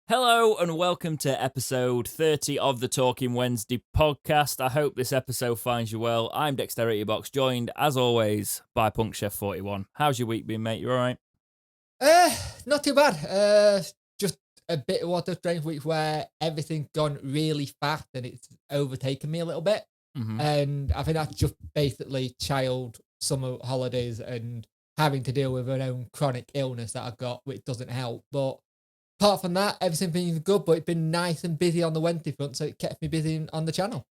Hello and welcome to episode 30 of the Talking Wednesday podcast. I hope this episode finds you well. I'm Dexterity Box, joined as always by Punk Chef 41. How's your week been, mate? You all right? Not too bad. Just a bit of a strange week where everything's gone really fast and it's overtaken me a little bit. And I think that's just basically child summer holidays and having to deal with an own chronic illness that I've got, which doesn't help. But apart from that, everything's been good, but it's been nice and busy on the Wednesday front, so it kept me busy on the channel.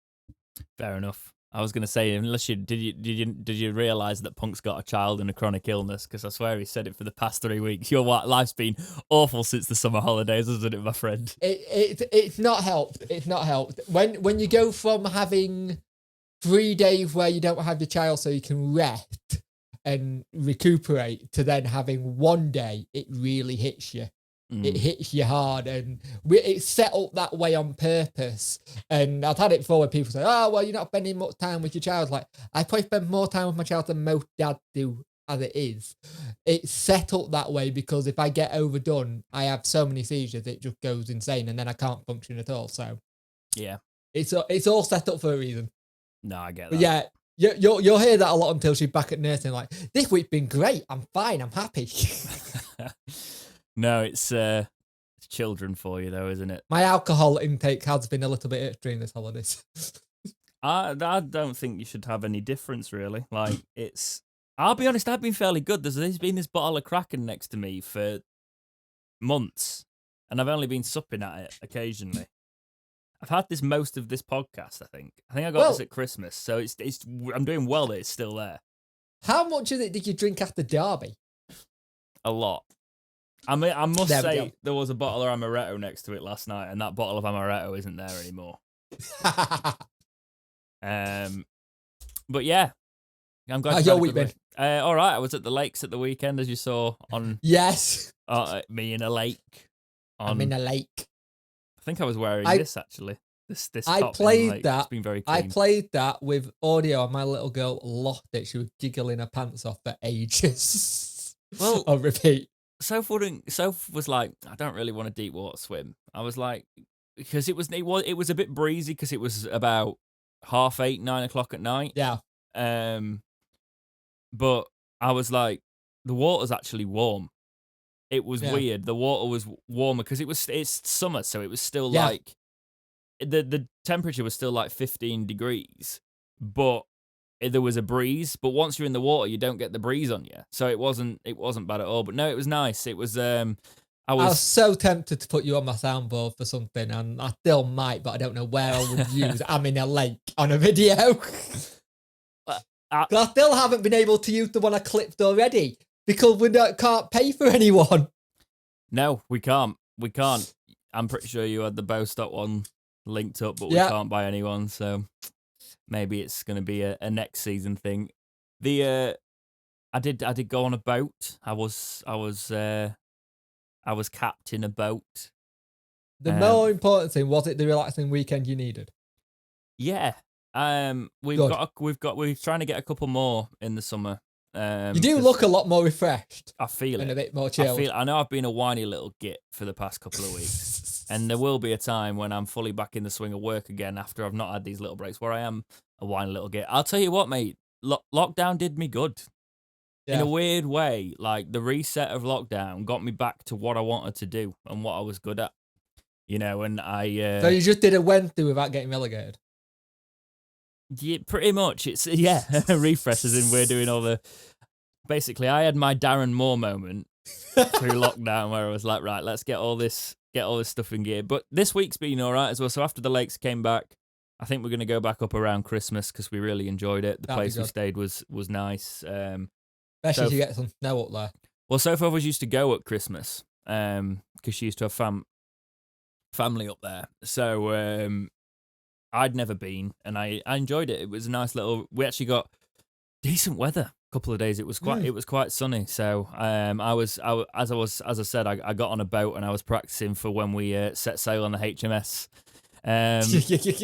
Fair enough. I was going to say, unless did you realise that Punk's got a child and a chronic illness? Because I swear he said it for the past 3 weeks. Your life's been awful since the summer holidays, hasn't it, my friend? It's not helped. It's not helped. When you go from having 3 days where you don't have your child so you can rest and recuperate to then having 1 day, it really hits you. It hits you hard, and it's set up that way on purpose. And I've had it before where people say, oh, well, you're not spending much time with your child. Like, I probably spend more time with my child than most dads do as it is. It's set up that way because if I get overdone, I have so many seizures, it just goes insane, and then I can't function at all. So, yeah, it's all set up for a reason. No, I get that. But yeah, you'll hear that a lot until she's back at nursing. Like, this week's been great. I'm fine. I'm happy. No, it's children for you, though, isn't it? My alcohol intake has been a little bit extreme this holidays. I don't think you should have any difference, really. Like, I'll be honest, I've been fairly good. There's been this bottle of Kraken next to me for months, and I've only been supping at it occasionally. I've had this most of this podcast, I think. I got this at Christmas, so it's I'm doing well that it's still there. How much of it did you drink after Derby? A lot. I mean, I must say there was a bottle of Amaretto next to it last night, and that bottle of Amaretto isn't there anymore. But yeah, I'm glad. How's your week been? All right, I was at the lakes at the weekend, as you saw on. Yes. Me in a lake. I'm in a lake. I think I was wearing this actually. This I top played that. It's been very clean. I played that with audio, and my little girl lost it. She was giggling her pants off for ages. Well, on repeat. Soph was like, I don't really want a deep water swim. I was like, because it was a bit breezy because it was about 8:30, 9 o'clock at night. Yeah. But I was like, the water's actually warm. It was weird. The water was warmer because it's summer, so it was still like the temperature was still like 15 degrees, but there was a breeze. But once you're in the water, you don't get the breeze on you, so it wasn't bad at all. But no, it was nice. It was. I was so tempted to put you on my soundboard for something, and I still might, but I don't know where I would use I'm in a lake on a video. I still haven't been able to use the one I clipped already because we can't pay for anyone. No, we can't. I'm pretty sure you had the Bostock one linked up, but we can't buy anyone, so maybe it's going to be a next season thing. I did go on a boat. I was capped in a boat. The more important thing, was it the relaxing weekend you needed? Yeah. We're trying to get a couple more in the summer. You do look a lot more refreshed. I feel it. And a bit more chilled. I know I've been a whiny little git for the past couple of weeks. And there will be a time when I'm fully back in the swing of work again after I've not had these little breaks where I am a whiny little git. I'll tell you what, mate. Lockdown did me good. Yeah. In a weird way. Like, the reset of lockdown got me back to what I wanted to do and what I was good at. You know, and I... So you just did a Wednesday without getting relegated? Yeah, pretty much. It's refreshes, and we're doing all the. Basically, I had my Darren Moore moment through lockdown where I was like, right, let's get all this stuff in gear. But this week's been all right as well. So after the lakes came back, I think we're going to go back up around Christmas because we really enjoyed it. The place we stayed was nice. Especially if you get some snow up there. Well, Sophie always used to go at Christmas because she used to have family up there. So. I'd never been, and I enjoyed it. It was a nice little. We actually got decent weather. A couple of days. It was quite sunny. So as I said, I got on a boat and I was practicing for when we set sail on the HMS.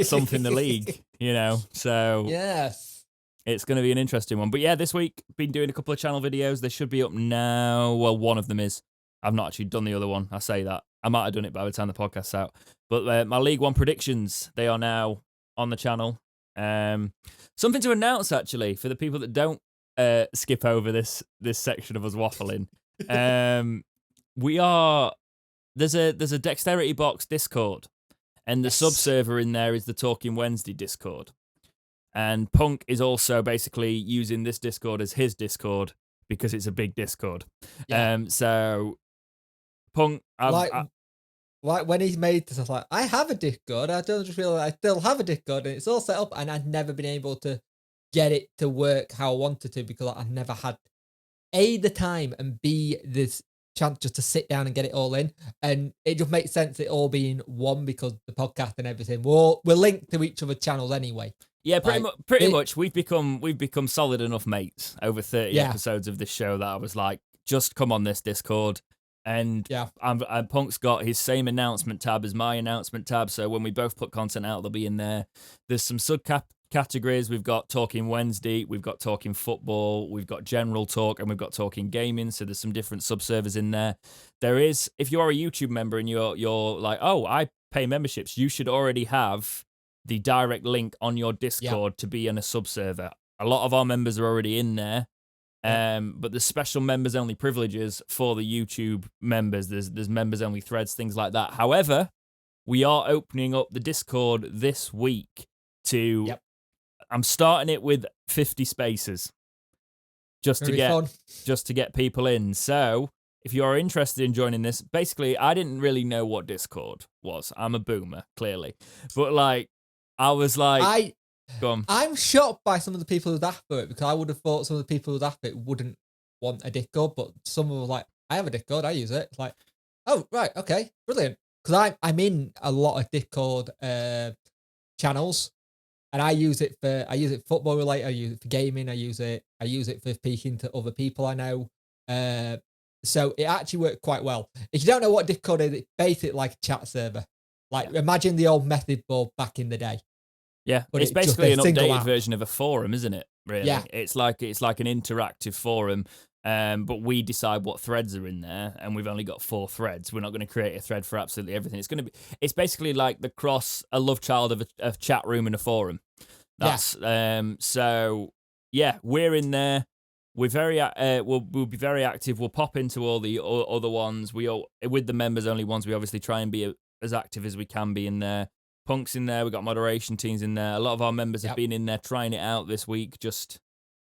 Something the league, you know. So yes, it's going to be an interesting one. But yeah, this week been doing a couple of channel videos. They should be up now. Well, one of them is. I've not actually done the other one. I say that. I might have done it by the time the podcast's out. But my League One predictions, they are now on the channel. Something to announce, actually, for the people that don't skip over this section of us waffling. There's a Dexterity Box Discord, and the sub-server in there is the Talking Wednesday Discord. And Punk is also basically using this Discord as his Discord because it's a big Discord. Yeah. So Punk, like when he's made this, I was like, I have a Discord. I don't just realize I still have a Discord, and it's all set up, and I've never been able to get it to work how I wanted to because I've never had A, the time, and B, this chance just to sit down and get it all in. And it just makes sense it all being one because the podcast and everything, we're linked to each other's channels anyway. Yeah, pretty much. We've become solid enough mates over 30 episodes of this show that I was like, just come on this Discord. And Punk's got his same announcement tab as my announcement tab. So when we both put content out, they'll be in there. There's some categories. We've got Talking Wednesday, we've got Talking Football, we've got General Talk, and we've got Talking Gaming. So there's some different subservers in there. There is, if you are a YouTube member and you're like, oh, I pay memberships, you should already have the direct link on your Discord to be in a subserver. A lot of our members are already in there. But there's special members only privileges for the YouTube members. There's members only threads, things like that. However, we are opening up the Discord this week to I'm starting it with 50 spaces just to get people in. So if you are interested in joining this, basically I didn't really know what Discord was. I'm a boomer, clearly. But like I was like I'm shocked by some of the people who'd asked for it because I would have thought some of the people who'd asked for it wouldn't want a Discord, but some were like, I have a Discord, I use it. It's like, oh, right, okay, brilliant. Because I'm in a lot of Discord channels, and I use it for football related, I use it for gaming, I use it for speaking to other people I know. So it actually worked quite well. If you don't know what Discord is, it's basically like a chat server. Like imagine the old message board back in the day. Yeah, but it's basically an updated version of a forum, isn't it? Really, it's like an interactive forum, but we decide what threads are in there, and we've only got 4 threads. We're not going to create a thread for absolutely everything. It's basically like a love child of a chat room and a forum. That's so yeah, we're in there. We're very we'll be very active. We'll pop into all the other ones. With the members only ones, we obviously try and be as active as we can be in there. Punk's in there, we've got moderation teams in there. A lot of our members have been in there trying it out this week, just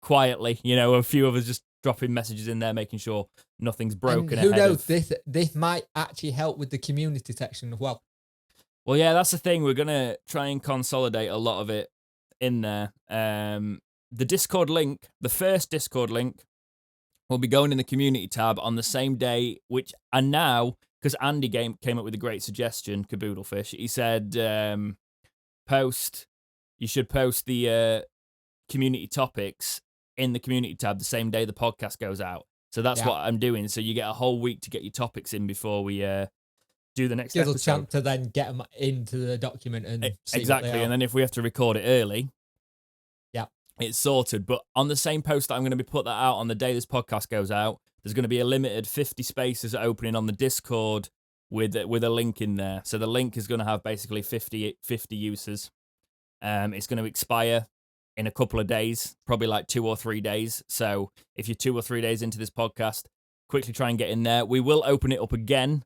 quietly. You know, a few of us just dropping messages in there, making sure nothing's broken. And who knows, this might actually help with the community section as well. Well, yeah, that's the thing. We're going to try and consolidate a lot of it in there. The Discord link, the first Discord link, will be going in the community tab on the same day, and now... Because Andy came up with a great suggestion, Caboodlefish. He said, you should post the community topics in the community tab the same day the podcast goes out. So that's what I'm doing. So you get a whole week to get your topics in before we do the next episode. Gives us a chance to then get them into the document and see exactly. And then if we have to record it early, it's sorted. But on the same post that I'm going to be put that out on the day this podcast goes out, there's going to be a limited 50 spaces opening on the Discord with a link in there. So the link is going to have basically 50 uses. It's going to expire in a couple of days, probably like 2 or 3 days. So if you're 2 or 3 days into this podcast, quickly try and get in there. We will open it up again,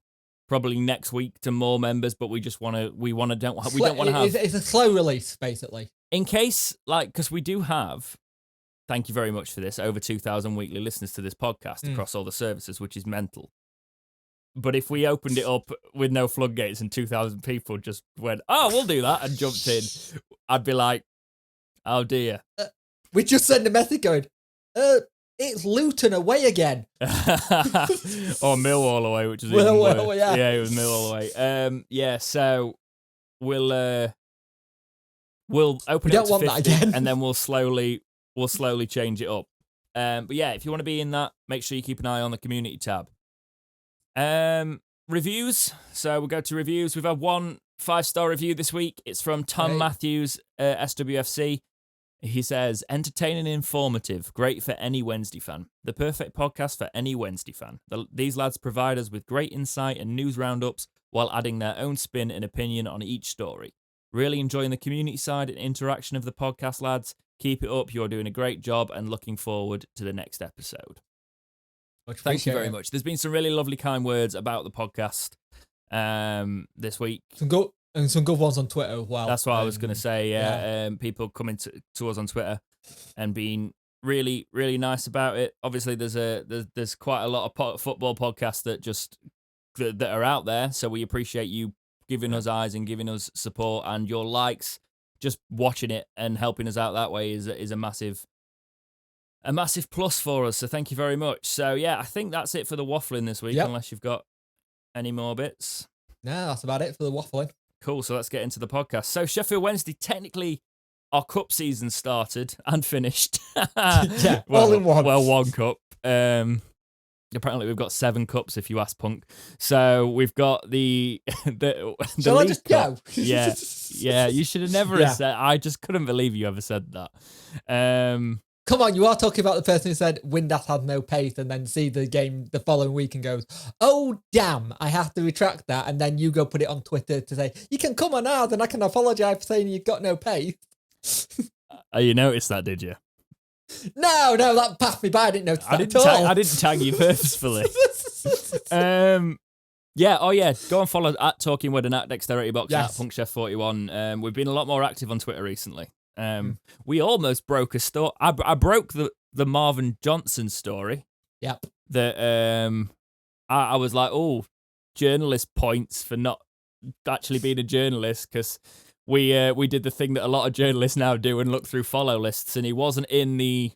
probably next week to more members, but we don't want to have. It's a slow release, basically. In case, because we do have. Thank you very much for this. Over 2,000 weekly listeners to this podcast across all the services, which is mental. But if we opened it up with no floodgates and 2,000 people just went, oh, we'll do that, and jumped in, I'd be like, oh dear. We just sent a message going, it's Luton away again. Or Millwall away, which is even worse. Yeah, it was Millwall away. So we'll open it up to 50, and then we'll slowly change it up. But yeah, if you want to be in that, make sure you keep an eye on the community tab. Reviews. So we'll go to reviews. We've had one 5-star review this week. It's from Tom Matthews, SWFC. He says, entertaining and informative, great for any Wednesday fan. The perfect podcast for any Wednesday fan. These lads provide us with great insight and news roundups while adding their own spin and opinion on each story. Really enjoying the community side and interaction of the podcast, lads. Keep it up. You're doing a great job and looking forward to the next episode. Thank you very much. There's been some really lovely, kind words about the podcast this week. Some good ones on Twitter as well. That's what I was going to say. Yeah. People coming to us on Twitter and being really, really nice about it. Obviously, there's quite a lot of football podcasts that are out there. So we appreciate you giving us eyes and giving us support, and your likes. Just watching it and helping us out that way is a massive plus for us. So thank you very much. So yeah, I think that's it for the waffling this week. Yep. Unless you've got any more bits. No, that's about it for the waffling. Cool. So let's get into the podcast. So Sheffield Wednesday, technically our cup season started and finished. Yeah, all in one. Well, one cup. Apparently we've got 7 cups if you ask Punk. So we've got the Shall I just go? Yeah. Yeah, you should have never have said. I just couldn't believe you ever said that. Come on, you are talking about the person who said Windass had no pace and then see the game the following week and goes, oh, damn, I have to retract that. And then you go put it on Twitter to say, you can come on ours and I can apologise for saying you've got no pace. You noticed that, did you? No, that passed me by. I didn't notice that at all. I didn't tag you purposefully. Go and follow at Talking Wood and at Dexterity Box at PunkChef41. We've been a lot more active on Twitter recently. We almost broke a story. I broke the Marvin Johnson story. Yep. That I was like, oh, journalist points for not actually being a journalist, because we did the thing that a lot of journalists now do and look through follow lists, and he wasn't in the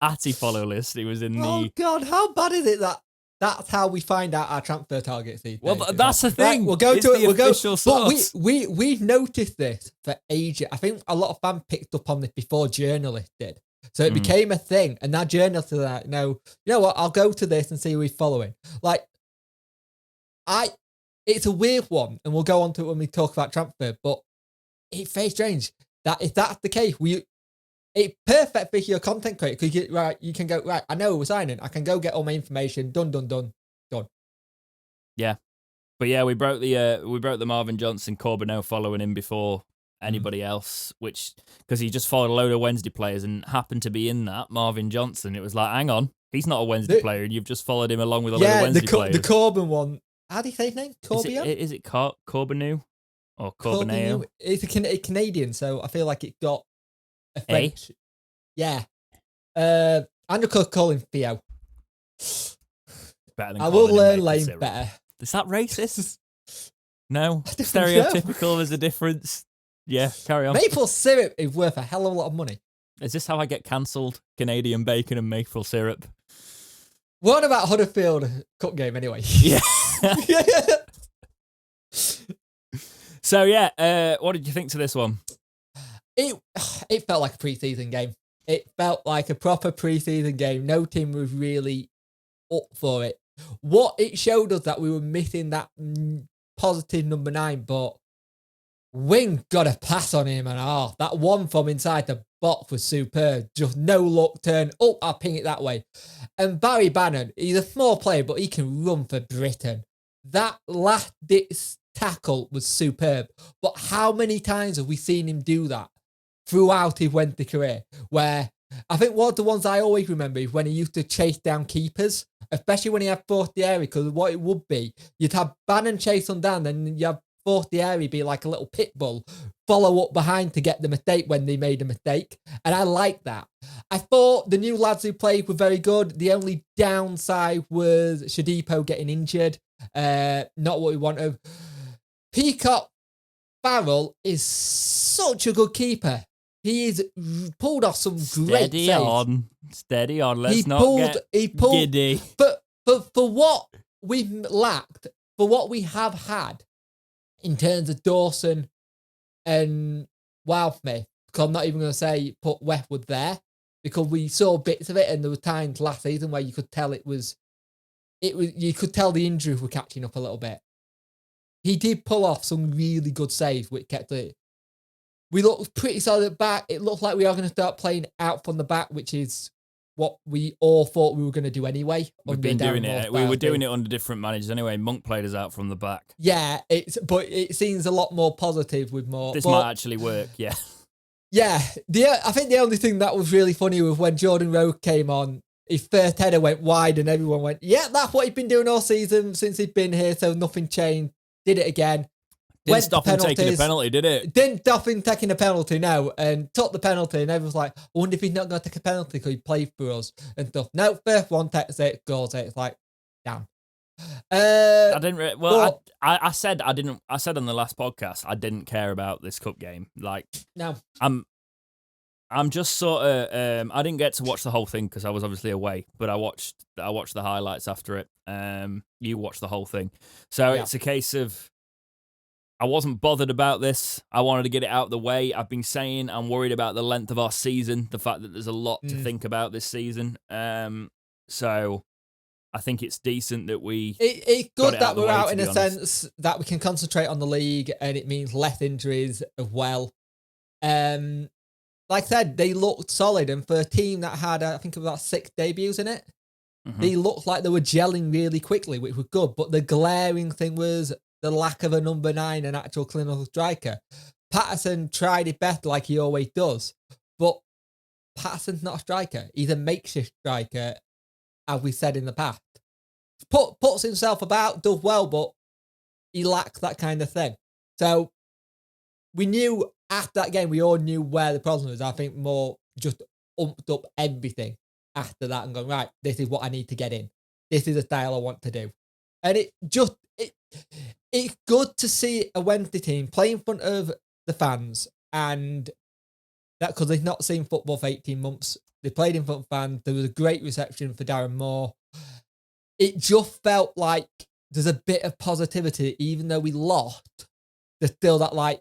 Atty follow list. He was in the... Oh, God, how bad is it that that's how we find out our transfer targets these days? Well, that's the thing. Right, we'll go to it. We'll go. Source. But we've noticed this for ages. I think a lot of fans picked up on this before journalists did. So it became a thing, and now journalists are like, no, you know what? I'll go to this and see who he's following. Like, it's a weird one, and we'll go on to it when we talk about transfer. But it's very strange that if that's the case, it's perfect for your content creator, because you can go, right, I know we're signing. I can go get all my information. Done. Yeah. But yeah, we broke the Marvin Johnson Corbino following him before anybody else, which, because he just followed a load of Wednesday players and happened to be in that Marvin Johnson. It was like, hang on, he's not a Wednesday player, and you've just followed him along with a load of Wednesday players. The Corbin one. How do you say his name? Corbian? Is it Corbinu or Corbineo? It's a Canadian, so I feel like it got a French. Yeah. Andrew could call him Theo. Better than I will learn Lane better. Is that racist? No. Stereotypical, there's a difference. Yeah, carry on. Maple syrup is worth a hell of a lot of money. Is this how I get cancelled? Canadian bacon and maple syrup. What about Huddersfield Cup game anyway? Yeah. So yeah, what did you think to this one? It felt like a pre-season game. It felt like a proper pre-season game. No team was really up for it. What it showed us that we were missing that positive number 9, but Wing got a pass on him and that one from inside the box was superb. Just no luck, turn. Oh, I'll ping it that way. And Barry Bannon, he's a small player, but he can run for Britain. That last tackle was superb. But how many times have we seen him do that throughout his Wednesday career? Where I think one of the ones I always remember is when he used to chase down keepers, especially when he had Fortieri, because what it would be, you'd have Bannon chase them down, then you have Fortieri be like a little pit bull, follow up behind to get the mistake when they made a mistake. And I like that. I thought the new lads who played were very good. The only downside was Shadipo getting injured. Not what we wanted. Peacock Farrell is such a good keeper. He's pulled off some great saves. Steady on. Let's not get giddy. But for what we've lacked, for what we have had in terms of Dawson and Wildsmith, because I'm not even going to say put Westwood there, because we saw bits of it, and there were times last season where you could tell you could tell the injuries were catching up a little bit. He did pull off some really good saves, which kept it. We looked pretty solid at back. It looked like we are going to start playing out from the back, which is what we all thought we were going to do anyway. We've been doing it. We were doing it under different managers anyway. Monk played us out from the back. Yeah, but it seems a lot more positive with more. This might actually work, yeah. Yeah, I think the only thing that was really funny was when Jordan Rowe came on, his first header went wide and everyone went, yeah, that's what he's been doing all season since he's been here, so nothing changed. Did it again. Didn't stop him taking a penalty, did it? Didn't stop him taking a penalty, no. And took the penalty, and everyone's like, I wonder if he's not going to take a penalty because he played for us and stuff. No, first one takes it, goes it. It's like, damn. I didn't. I said I didn't. I said on the last podcast I didn't care about this cup game. Like, no, I'm just sort of. I didn't get to watch the whole thing because I was obviously away, but I watched the highlights after it. You watched the whole thing, so it's a case of. I wasn't bothered about this. I wanted to get it out of the way. I've been saying I'm worried about the length of our season, the fact that there's a lot to think about this season. So I think it's decent that we. It's good that we're out in a sense that we can concentrate on the league, and it means less injuries as well. Like I said, they looked solid, and for a team that had, I think, about 6 debuts in it, they looked like they were gelling really quickly, which was good. But the glaring thing was the lack of a number 9, an actual clinical striker. Patterson tried it better like he always does, but Patterson's not a striker. He's a makeshift striker, as we said in the past. Puts himself about, does well, but he lacks that kind of thing. So we knew after that game, we all knew where the problem was. I think more just umped up everything after that and gone, right, this is what I need to get in. This is the style I want to do. And it's good to see a Wednesday team play in front of the fans, and that because they've not seen football for 18 months. They played in front of fans. There was a great reception for Darren Moore. It just felt like there's a bit of positivity, even though we lost. There's still that, like,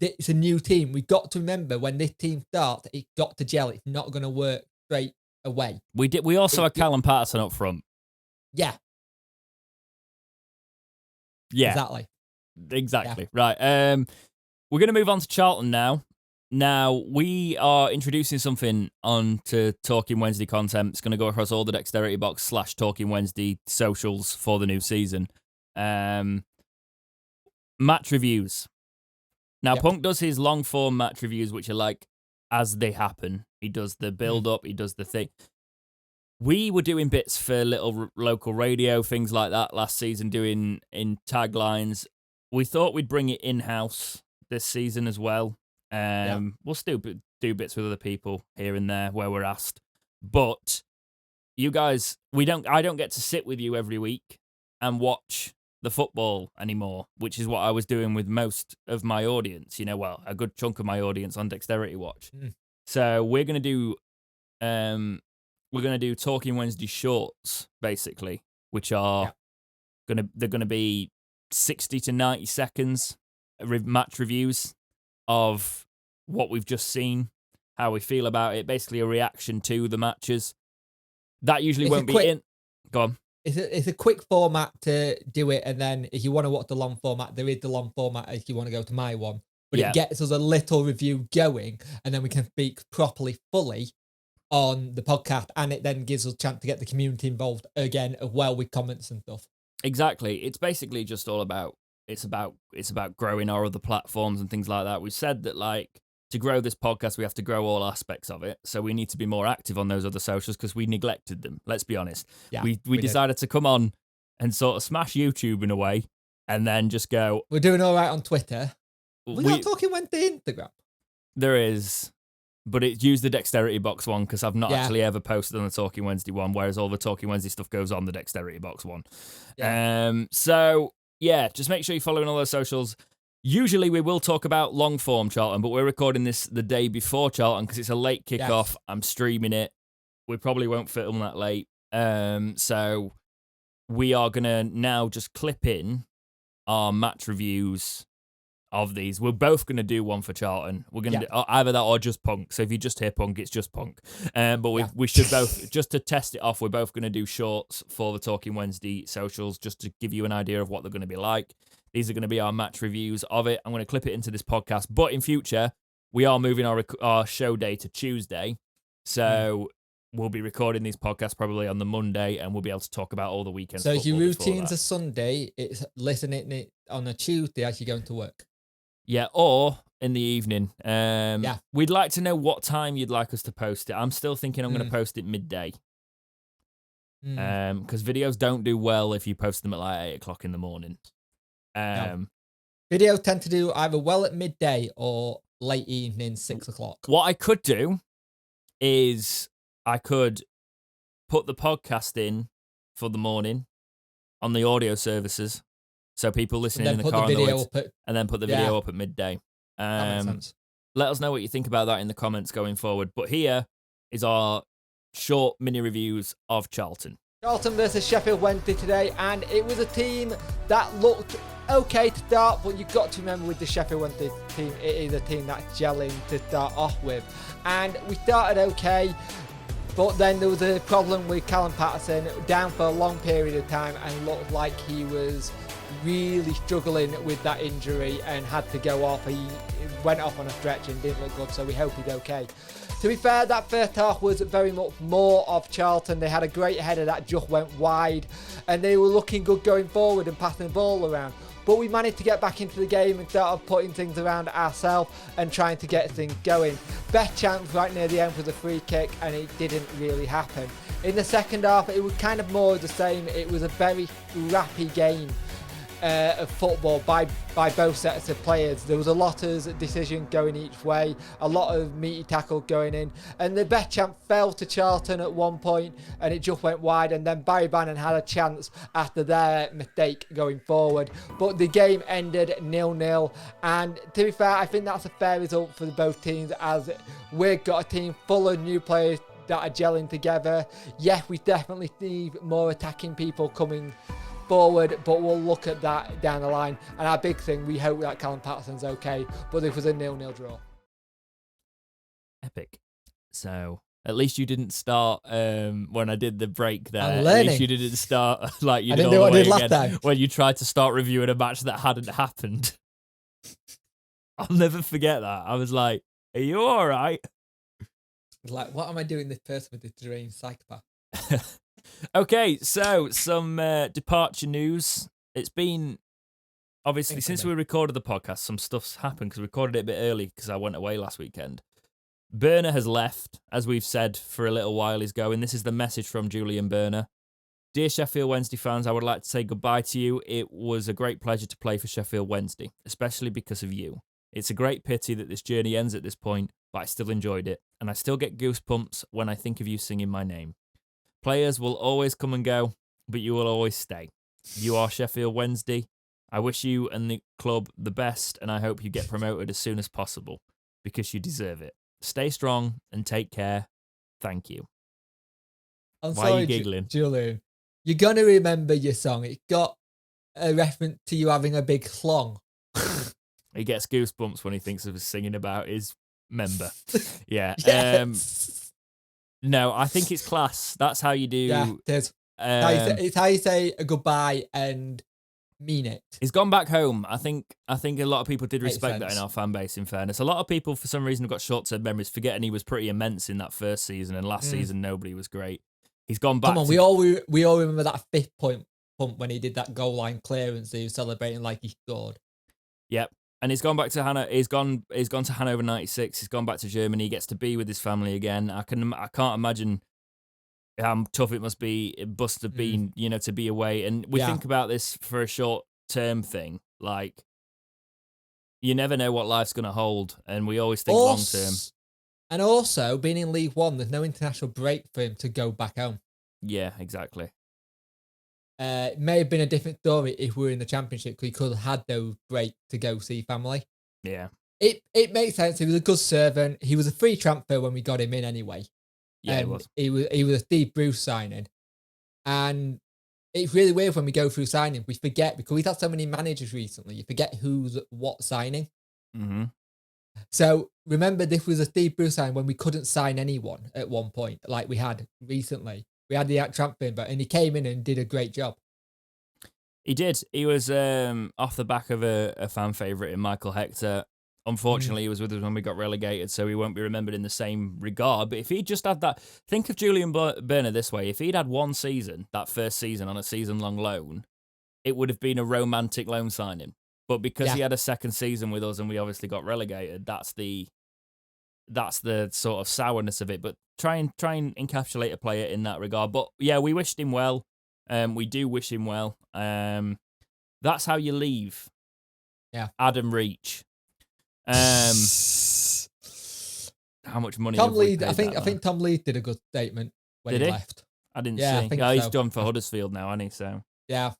it's a new team. We got to remember when this team starts, it got to gel. It's not going to work straight away. We also had Callum Patterson up front. Yeah. Yeah. Exactly. Yeah. Right. We're going to move on to Charlton now. Now, we are introducing something onto Talking Wednesday content. It's going to go across all the Dexterity Box / Talking Wednesday socials for the new season. Match reviews. Now, Punk does his long-form match reviews, which are like, as they happen. He does the build-up, he does the thing. We were doing bits for little local radio, things like that last season, doing in taglines. We thought we'd bring it in-house this season as well. We'll still do bits with other people here and there where we're asked. But you guys, I don't get to sit with you every week and watch the football anymore, which is what I was doing with most of my audience. A good chunk of my audience on Dexterity Watch. So we're gonna do Talking Wednesday shorts, basically, which are gonna be 60 to 90 seconds match reviews of what we've just seen, how we feel about it, basically a reaction to the matches. That usually won't be in. Go on. It's a quick format to do it, and then if you want to watch the long format, there is the long format if you want to go to my one. But it gets us a little review going, and then we can speak properly, fully on the podcast, and it then gives us a chance to get the community involved again as well with comments and stuff. Exactly. It's basically just all about it's about growing our other platforms and things like that. We said that, like, to grow this podcast, we have to grow all aspects of it. So we need to be more active on those other socials because we neglected them. Let's be honest. Yeah, we decided to come on and sort of smash YouTube in a way, and then just go. We're doing all right on Twitter. We're not talking Wednesday Instagram. There is, but it's used the Dexterity Box one because I've not actually ever posted on the Talking Wednesday one, whereas all the Talking Wednesday stuff goes on the Dexterity Box one. Yeah. So yeah, just make sure you're following all those socials. Usually we will talk about long form Charlton, but we're recording this the day before Charlton because it's a late kickoff. I'm streaming it. We probably won't film that late. So we are going to now just clip in our match reviews of these. We're both going to do one for Charlton. We're going to do either that or just Punk. So if you just hear Punk, it's just Punk. But we should both, just to test it off, we're both going to do shorts for the Talking Wednesday socials, just to give you an idea of what they're going to be like. These are going to be our match reviews of it. I'm going to clip it into this podcast. But in future, we are moving our show day to Tuesday. So we'll be recording these podcasts probably on the Monday, and we'll be able to talk about all the weekends. So if your routine's a Sunday, it's listening it on a Tuesday as you're going to work. Yeah, or in the evening. We'd like to know what time you'd like us to post it. I'm still thinking I'm going to post it midday. Because videos don't do well if you post them at like 8 o'clock in the morning. No. Videos tend to do either well at midday or late evening, 6 o'clock. What I could do is I could put the podcast in for the morning on the audio services, so people listening in the car and then put the video up at midday. That makes sense. Let us know what you think about that in the comments going forward. But here is our short mini reviews of Charlton. Charlton versus Sheffield Wednesday today, and it was a team that looked okay to start, but you've got to remember with the Sheffield Wednesday team, it is a team that's gelling to start off with. And we started okay, but then there was a problem with Callum Patterson, down for a long period of time, and looked like he was really struggling with that injury and had to go off. He went off on a stretch and didn't look good, so we hope he's okay. To be fair, that first half was very much more of Charlton. They had a great header that just went wide, and they were looking good going forward and passing the ball around. But we managed to get back into the game and start putting things around ourselves and trying to get things going. Best chance right near the end was a free kick, and it didn't really happen. In the second half, it was kind of more of the same. It was a very scrappy game of football by both sets of players. There was a lot of decisions going each way, a lot of meaty tackle going in, and the best chance fell to Charlton at one point, and it just went wide, and then Barry Bannon had a chance after their mistake going forward. But the game ended 0-0, and to be fair, I think that's a fair result for both teams, as we've got a team full of new players that are gelling together. Yeah, we definitely need more attacking people coming forward, but we'll look at that down the line. And our big thing, we hope that Callum Patterson's okay, but it was a 0-0 draw. Epic. So at least you didn't start when I did the break there. I'm learning. At least you didn't start like you I did didn't all do the what I way did last again time. when you tried to start reviewing a match that hadn't happened. I'll never forget that. I was like, "Are you all right?" Like, what am I doing this person with this deranged psychopath? Okay, so some departure news. It's been, obviously, since we recorded the podcast, some stuff's happened because we recorded it a bit early because I went away last weekend. Burner has left, as we've said for a little while he's going. This is the message from Julian Burner. Dear Sheffield Wednesday fans, I would like to say goodbye to you. It was a great pleasure to play for Sheffield Wednesday, especially because of you. It's a great pity that this journey ends at this point, but I still enjoyed it, and I still get goosebumps when I think of you singing my name. Players will always come and go, but you will always stay. You are Sheffield Wednesday. I wish you and the club the best, and I hope you get promoted as soon as possible, because you deserve it. Stay strong and take care. Thank you. I'm Why sorry, are you giggling? Julian. You're going to remember your song. It got a reference to you having a big clong. He gets goosebumps when he thinks of singing about his member. Yeah. Yes. No, I think it's class. That's how you do. Yeah, it is. It's how you say a goodbye and mean it. He's gone back home. I think a lot of people did Makes respect that sense. in our fan base, in fairness. A lot of people, for some reason, have got short-term memories, forgetting he was pretty immense in that first season, and last season nobody was great. He's gone back. Come on, we all remember that fifth point pump when he did that goal line clearance. He was celebrating like he scored. Yep. And he's gone back to He's gone to Hanover 96. He's gone back to Germany. He gets to be with his family again. I can't imagine how tough it must be. It must have been, to be away. And we think about this for a short term thing. Like, you never know what life's going to hold, and we always think long term. And also, being in League One, there's no international break for him to go back home. Yeah, exactly. It may have been a different story if we were in the Championship, because he could have had those breaks to go see family. Yeah. It makes sense. He was a good servant. He was a free transfer when we got him in anyway. Yeah, he was a Steve Bruce signing. And it's really weird when we go through signing. We forget, because we've had so many managers recently, you forget who's what signing. Mm-hmm. So remember, this was a Steve Bruce sign when we couldn't sign anyone at one point, like we had recently. We had the Tramlines, and he came in and did a great job. He did. He was off the back of a fan favourite in Michael Hector. Unfortunately, he was with us when we got relegated, so he won't be remembered in the same regard. But if he just had that... Think of Julian Burner this way. If he'd had one season, that first season, on a season-long loan, it would have been a romantic loan signing. But because he had a second season with us and we obviously got relegated, that's the sort of sourness of it. But try and encapsulate a player in that regard. But yeah, we wished him well. We do wish him well. That's how you leave. Yeah. Adam Reach. How much money? Tom Lee, I think Tom Lee did a good statement when he left. I didn't see. Yeah, he's done for Huddersfield now, hasn't he? So yeah.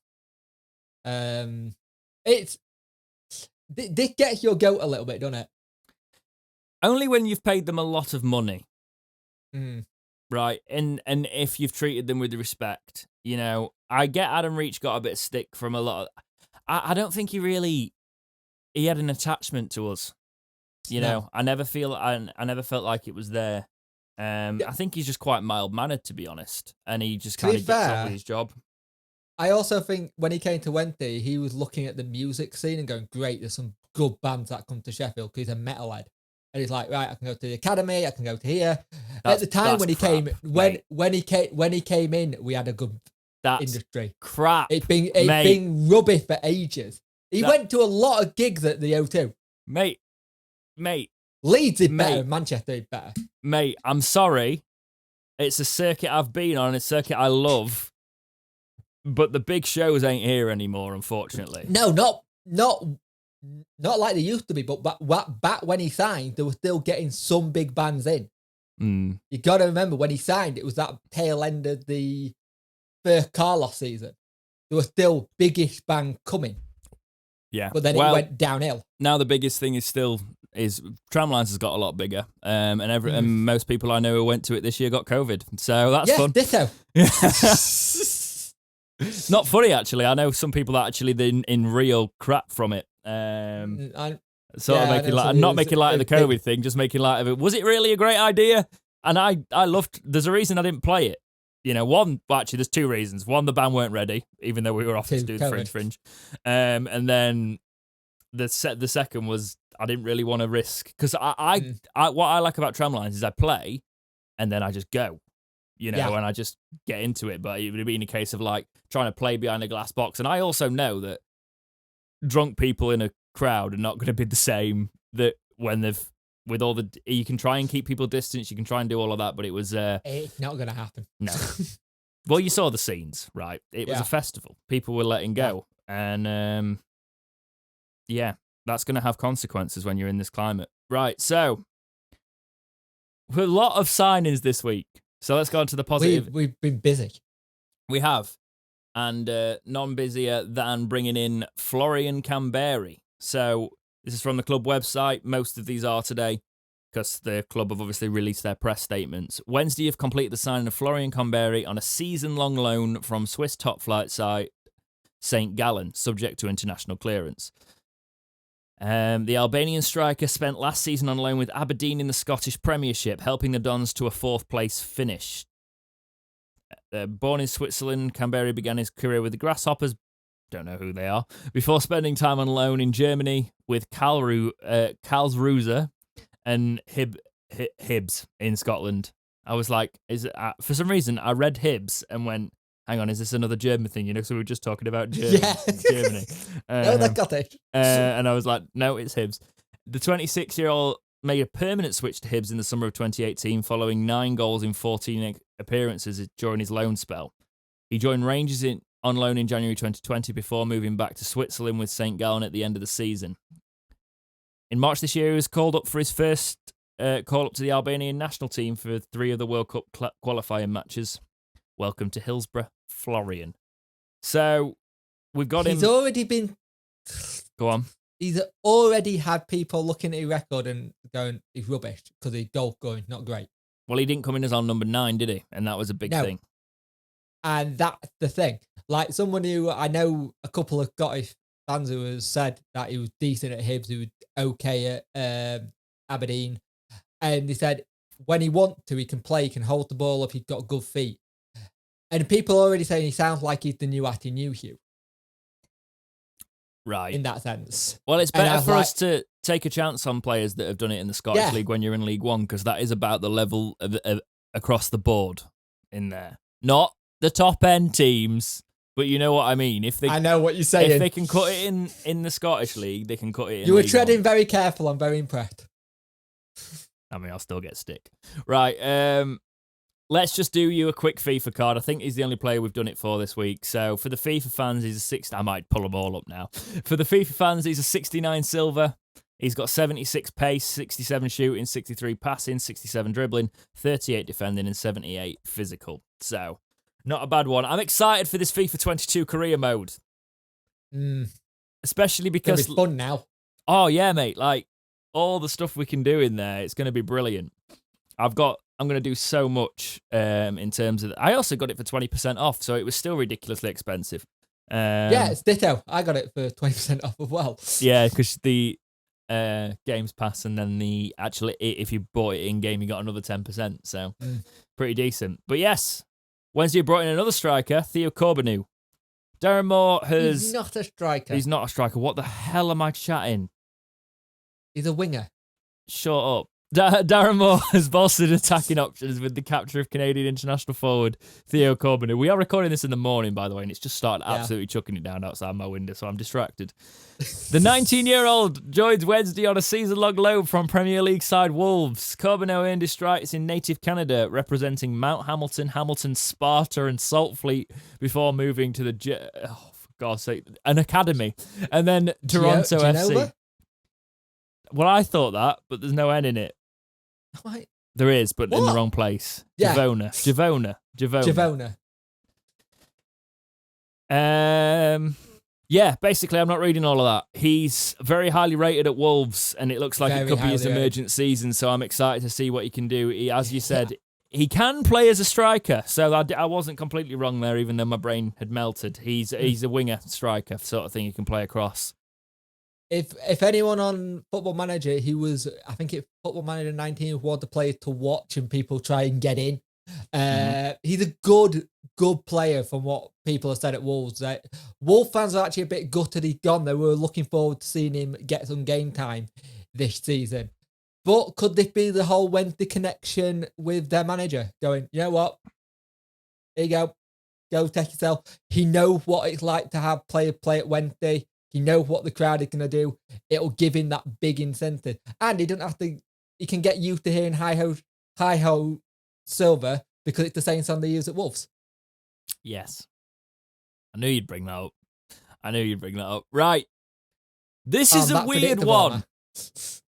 This gets your goat a little bit, doesn't it? Only when you've paid them a lot of money. Mm. Right, and if you've treated them with respect, you know, I get Adam Reach got a bit of stick from a lot of... I don't think he had an attachment to us. You know, I never felt like it was there. I think he's just quite mild-mannered, to be honest, and he just kind of gets on with his job. I also think when he came to Wednesday, he was looking at the music scene and going, great, there's some good bands that come to Sheffield, because he's a metalhead. And he's like, right, I can go to the academy, I can go to here. At the time when he came, when he came in, we had a good industry. Crap. It's been rubbish for ages. He went to a lot of gigs at the O2. Mate. Leeds is better, Manchester is better. Mate, I'm sorry. It's a circuit I've been on, a circuit I love. But the big shows ain't here anymore, unfortunately. No, not like they used to be, but back when he signed, they were still getting some big bands in. Mm. You got to remember, when he signed, it was that tail end of the first Carlos season. There was still biggish band coming. Yeah. But then it went downhill. Now the biggest thing is Tramlines has got a lot bigger. And most people I know who went to it this year got COVID. So that's fun. Ditto. Not funny, actually. I know some people that actually in real crap from it. Making light, not making light of the COVID thing, just making light of it. Was it really a great idea? And I loved. There's a reason I didn't play it. You know, there's two reasons. One, the band weren't ready, even though we were offered to do the Fringe. And then the second was I didn't really want to risk, because what I like about Tramlines is I play and then I just go. You know, and I just get into it. But it would have been a case of like trying to play behind a glass box. And I also know that drunk people in a crowd are not going to be the same that when you can try and keep people distance, you can try and do all of that, but it was... it's not going to happen. No. Well, you saw the scenes, right? It was a festival. People were letting go. And that's going to have consequences when you're in this climate. Right, so a lot of signings this week. So let's go on to the positive. We've been busy. We have. And none busier than bringing in Florian Camberi. So this is from the club website. Most of these are today, because the club have obviously released their press statements. Wednesday, you've completed the signing of Florian Camberi on a season-long loan from Swiss top flight side St. Gallen, subject to international clearance. The Albanian striker spent last season on loan with Aberdeen in the Scottish Premiership, helping the Dons to a fourth-place finish. Born in Switzerland, Camberi began his career with the Grasshoppers, don't know who they are, before spending time on loan in Germany with Karlsruhe and Hibs in Scotland. I was like, for some reason, I read Hibs and went, hang on, is this another German thing? You know, so we were just talking about Germany. No, that got it. And I was like, no, it's Hibs. The 26-year-old made a permanent switch to Hibs in the summer of 2018, following 9 goals in 14 appearances during his loan spell. He joined Rangers on loan in January 2020 before moving back to Switzerland with St. Gallen at the end of the season. In March this year, he was called up for his first call-up to the Albanian national team for 3 of the World Cup qualifying matches. Welcome to Hillsborough, Florian. So, we've got him... He's already been... Go on. He's already had people looking at his record and going, he's rubbish, because his goal going not great. Well, he didn't come in as on number 9, did he? And that was a big thing. And that's the thing. Like someone who I know, a couple of Scottish fans who has said that he was decent at Hibs, he was okay at Aberdeen, and he said when he wants to, he can play, he can hold the ball up, he's got good feet. And people are already saying he sounds like he's the new Atty Newhugh. Right. In that sense. Well, it's better for us to take a chance on players that have done it in the Scottish League when you're in League One, because that is about the level of across the board in there. Not the top end teams, but you know what I mean. I know what you're saying. If they can cut it in the Scottish League, they can cut it in You were League treading One. very careful. I'm very impressed. I mean, I'll still get stick. Right. Let's just do you a quick FIFA card. I think he's the only player we've done it for this week. So for the FIFA fans, he's a 60. I might pull them all up now. For the FIFA fans, he's a 69 silver. He's got 76 pace, 67 shooting, 63 passing, 67 dribbling, 38 defending, and 78 physical. So not a bad one. I'm excited for this FIFA 22 career mode. Especially because it's fun now. Oh yeah, mate. Like all the stuff we can do in there, it's going to be brilliant. I'm going to do so much in terms of... I also got it for 20% off, so it was still ridiculously expensive. Yeah, it's ditto. I got it for 20% off as well. Yeah, because the Games Pass and then the... Actually, if you bought it in-game, you got another 10%, so pretty decent. But yes, Wednesday brought in another striker, Theo Corbeanu. Darren Moore has... He's not a striker. He's not a striker. What the hell am I chatting? He's a winger. Shut up. Darren Moore has bolstered attacking options with the capture of Canadian international forward Theo Corbeanu. We are recording this in the morning, by the way, and it's just started absolutely chucking it down outside my window, so I'm distracted. The 19-year-old joins Wednesday on a season-long loan from Premier League side Wolves. Corbeanu earned his stripes in native Canada, representing Mount Hamilton, Sparta, and Saltfleet before moving to the for God's sake, an academy, and then Toronto FC. Well, I thought that, but there's no N in it. Right. There is, but in the wrong place. Yeah. Javona. Yeah, basically, I'm not reading all of that. He's very highly rated at Wolves, and it looks like it could be his emergent season, so I'm excited to see what he can do. As you said, he can play as a striker, so I wasn't completely wrong there, even though my brain had melted. He's a winger striker sort of thing he can play across. If anyone on Football Manager, he was, I think it's Football Manager 19, was the player to watch and people try and get in. He's a good player from what people have said at Wolves. Wolves fans are actually a bit gutted he's gone. They were looking forward to seeing him get some game time this season. But could this be the whole Wednesday connection with their manager? Going, you know what? Here you go. Go take yourself. He knows what it's like to have players play at Wednesday. He knows what the crowd is going to do. It'll give him that big incentive. And he doesn't have to... He can get used to hearing hi-ho silver because it's the same song they use at Wolves. Yes. I knew you'd bring that up. Right. This is a weird one.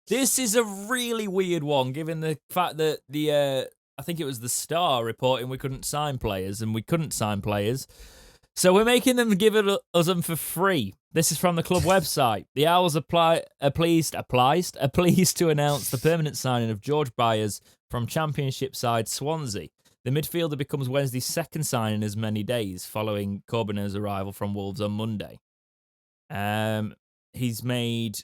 This is a really weird one, given the fact that I think it was the Star reporting we couldn't sign players, and we couldn't sign players. So we're making them give them for free. This is from the club website. The Owls are pleased to announce the permanent signing of George Byers from Championship side Swansea. The midfielder becomes Wednesday's second signing in as many days, following Corbenu's arrival from Wolves on Monday. He's made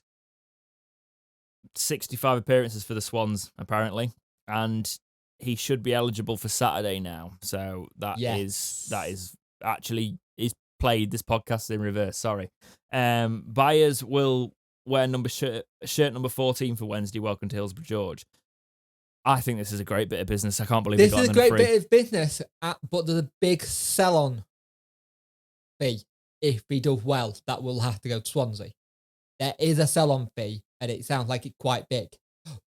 65 appearances for the Swans, apparently, and he should be eligible for Saturday now. So that is actually, he's played this podcast in reverse, sorry. Byers will wear shirt number 14 for Wednesday. Welcome to Hillsborough, George. I think this is a great bit of business. I can't believe this is a great bit of business, but there's a big sell-on fee. If he does well, that will have to go to Swansea. There is a sell-on fee, and it sounds like it's quite big.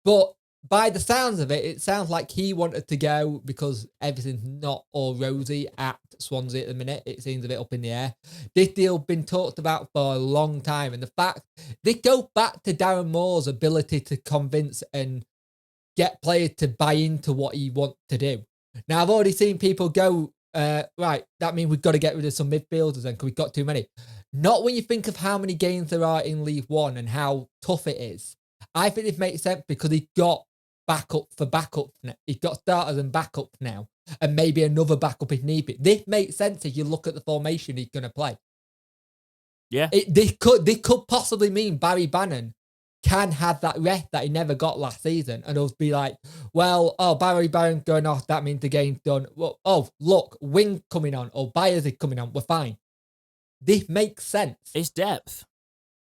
But by the sounds of it, it sounds like he wanted to go because everything's not all rosy at Swansea at the minute. It seems a bit up in the air. This deal been talked about for a long time, and the fact they go back to Darren Moore's ability to convince and get players to buy into what he wants to do. Now, I've already seen people go, right, that means we've got to get rid of some midfielders then because we've got too many. Not when you think of how many games there are in League One and how tough it is. I think it makes sense because he got backup for backup. He's got starters and backups now, and maybe another backup if need be. This makes sense if you look at the formation he's going to play. Yeah. This could possibly mean Barry Bannon can have that rest that he never got last season, and it'll be like, well, Barry Bannon going off, that means the game's done. Well, look, Wing coming on, or Byers is coming on, we're fine. This makes sense. It's depth.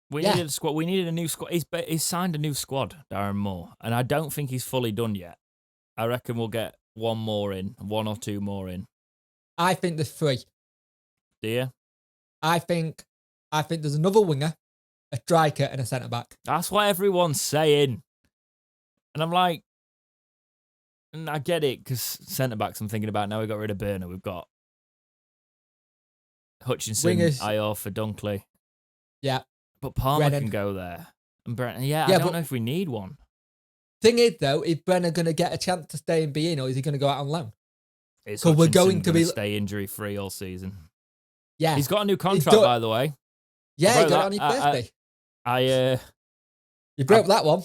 We needed a squad. We needed a new squad. He's signed a new squad, Darren Moore, and I don't think he's fully done yet. I reckon we'll get one or two more in. I think there's 3. Do you? I think there's another winger, a striker, and a centre back. That's what everyone's saying, and I'm like, and I get it because centre backs. I'm thinking about now. We got rid of Burner. We've got Hutchinson, Ayor for Dunkley. Yeah. But Palmer Brennan can go there. And Brennan, I don't know if we need one. Thing is, though, is Brennan going to get a chance to stay and be in, or is he going to go out on loan? So we're going to stay injury-free all season. Yeah. He's got a new contract, by the way. Yeah, he got it on his birthday. You broke that one.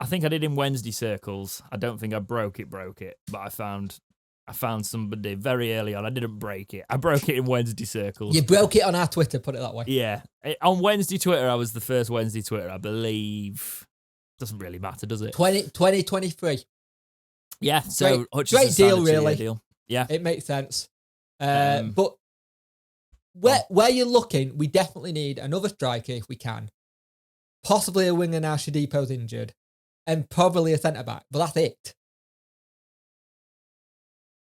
I think I did in Wednesday circles. I don't think I broke it, but I found somebody very early on. I didn't break it. I broke it in Wednesday circles. You broke it on our Twitter, put it that way. Yeah. On Wednesday Twitter, I was the first Wednesday Twitter, I believe. Doesn't really matter, does it? 2023. Yeah, so great deal, really. Deal. Yeah. It makes sense. But where you're looking, we definitely need another striker if we can. Possibly a winger now Shadipo's injured. And probably a centre-back. But that's it.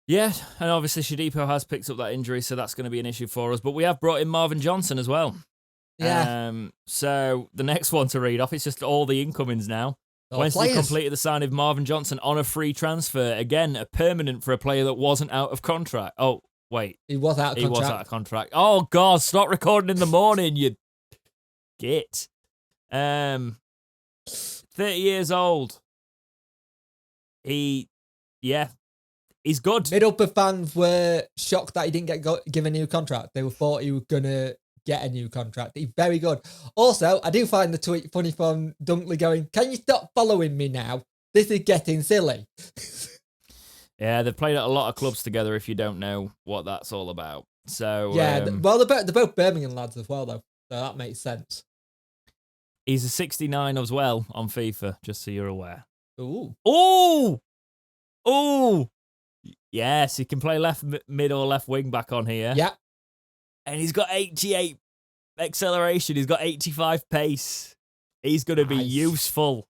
Yeah, and obviously Shadipo has picked up that injury, so that's going to be an issue for us. But we have brought in Marvin Johnson as well. Yeah. So the next one to read off, it's just all the incomings now. Wednesday completed the sign of Marvin Johnson on a free transfer. Again, a permanent for a player that wasn't out of contract. Oh, wait. He was out of contract. Oh, God, stop recording in the morning, you git. 30 years old. He's good. Middlesbrough fans were shocked that he didn't get given a new contract. They thought he was going to get a new contract. He's very good. Also, I do find the tweet funny from Dunkley going, can you stop following me now? This is getting silly. Yeah, they've played at a lot of clubs together if you don't know what that's all about. So yeah, they're both Birmingham lads as well, though. So that makes sense. He's a 69 as well on FIFA, just so you're aware. Ooh. Ooh! Ooh! Yes, he can play left mid or left wing back on here. Yeah. And he's got 88 acceleration. He's got 85 pace. He's going to be useful.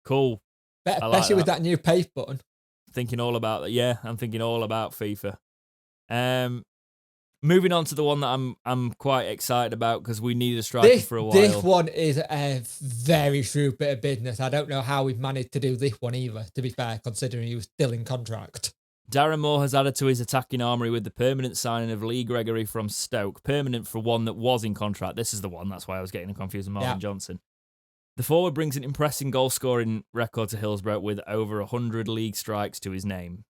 Cool. Especially with that new pace button. Thinking all about that. Yeah, I'm thinking all about FIFA. Moving on to the one that I'm quite excited about because we need a striker for a while. This one is a very shrewd bit of business. I don't know how we've managed to do this one either, to be fair, considering he was still in contract. Darren Moore has added to his attacking armoury with the permanent signing of Lee Gregory from Stoke. Permanent for one that was in contract. This is the one. That's why I was getting confused with Marvin Johnson. The forward brings an impressive goal-scoring record to Hillsborough with over 100 league strikes to his name.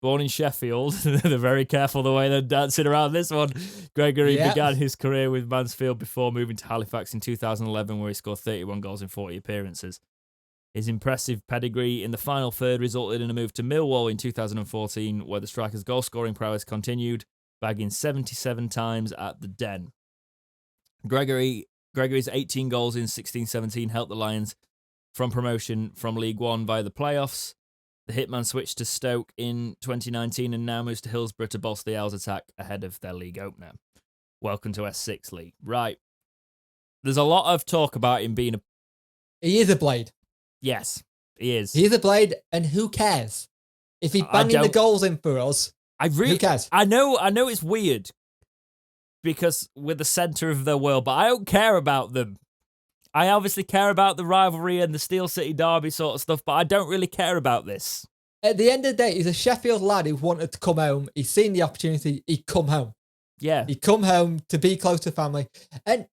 Born in Sheffield, they're very careful the way they're dancing around this one. Gregory began his career with Mansfield before moving to Halifax in 2011, where he scored 31 goals in 40 appearances. His impressive pedigree in the final third resulted in a move to Millwall in 2014, where the striker's goal-scoring prowess continued, bagging 77 times at the Den. Gregory's 18 goals in 16-17 helped the Lions from promotion from League One via the playoffs. The Hitman switched to Stoke in 2019 and now moves to Hillsborough to bolster the Owls attack ahead of their league opener. Welcome to S6 League. Right. There's a lot of talk about him being He is a blade. Yes, he is. He's a blade, and who cares? If he's banging the goals in for us, who cares? I know it's weird because we're the centre of the world, but I don't care about them. I obviously care about the rivalry and the Steel City Derby sort of stuff, but I don't really care about this. At the end of the day, he's a Sheffield lad who wanted to come home. He's seen the opportunity. He'd come home. Yeah. He'd come home to be close to family. And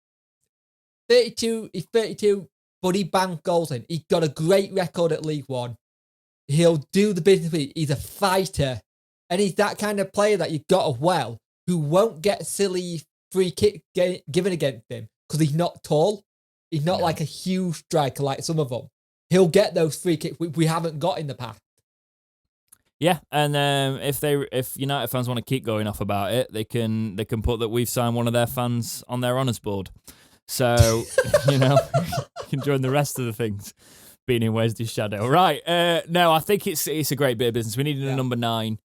he's 32, but he banged goals in. He's got a great record at League One. He'll do the business with it. He's a fighter. And he's that kind of player that you've got as well, who won't get silly free kick given against him because he's not tall. He's not like a huge striker like some of them. he'll get those free kicks we haven't got in the past. Yeah, and if United fans want to keep going off about it, they can put that we've signed one of their fans on their honours board. So, you can join the rest of the things being in Wednesday's shadow. Right, no, I think it's a great bit of business. We needed a number 9.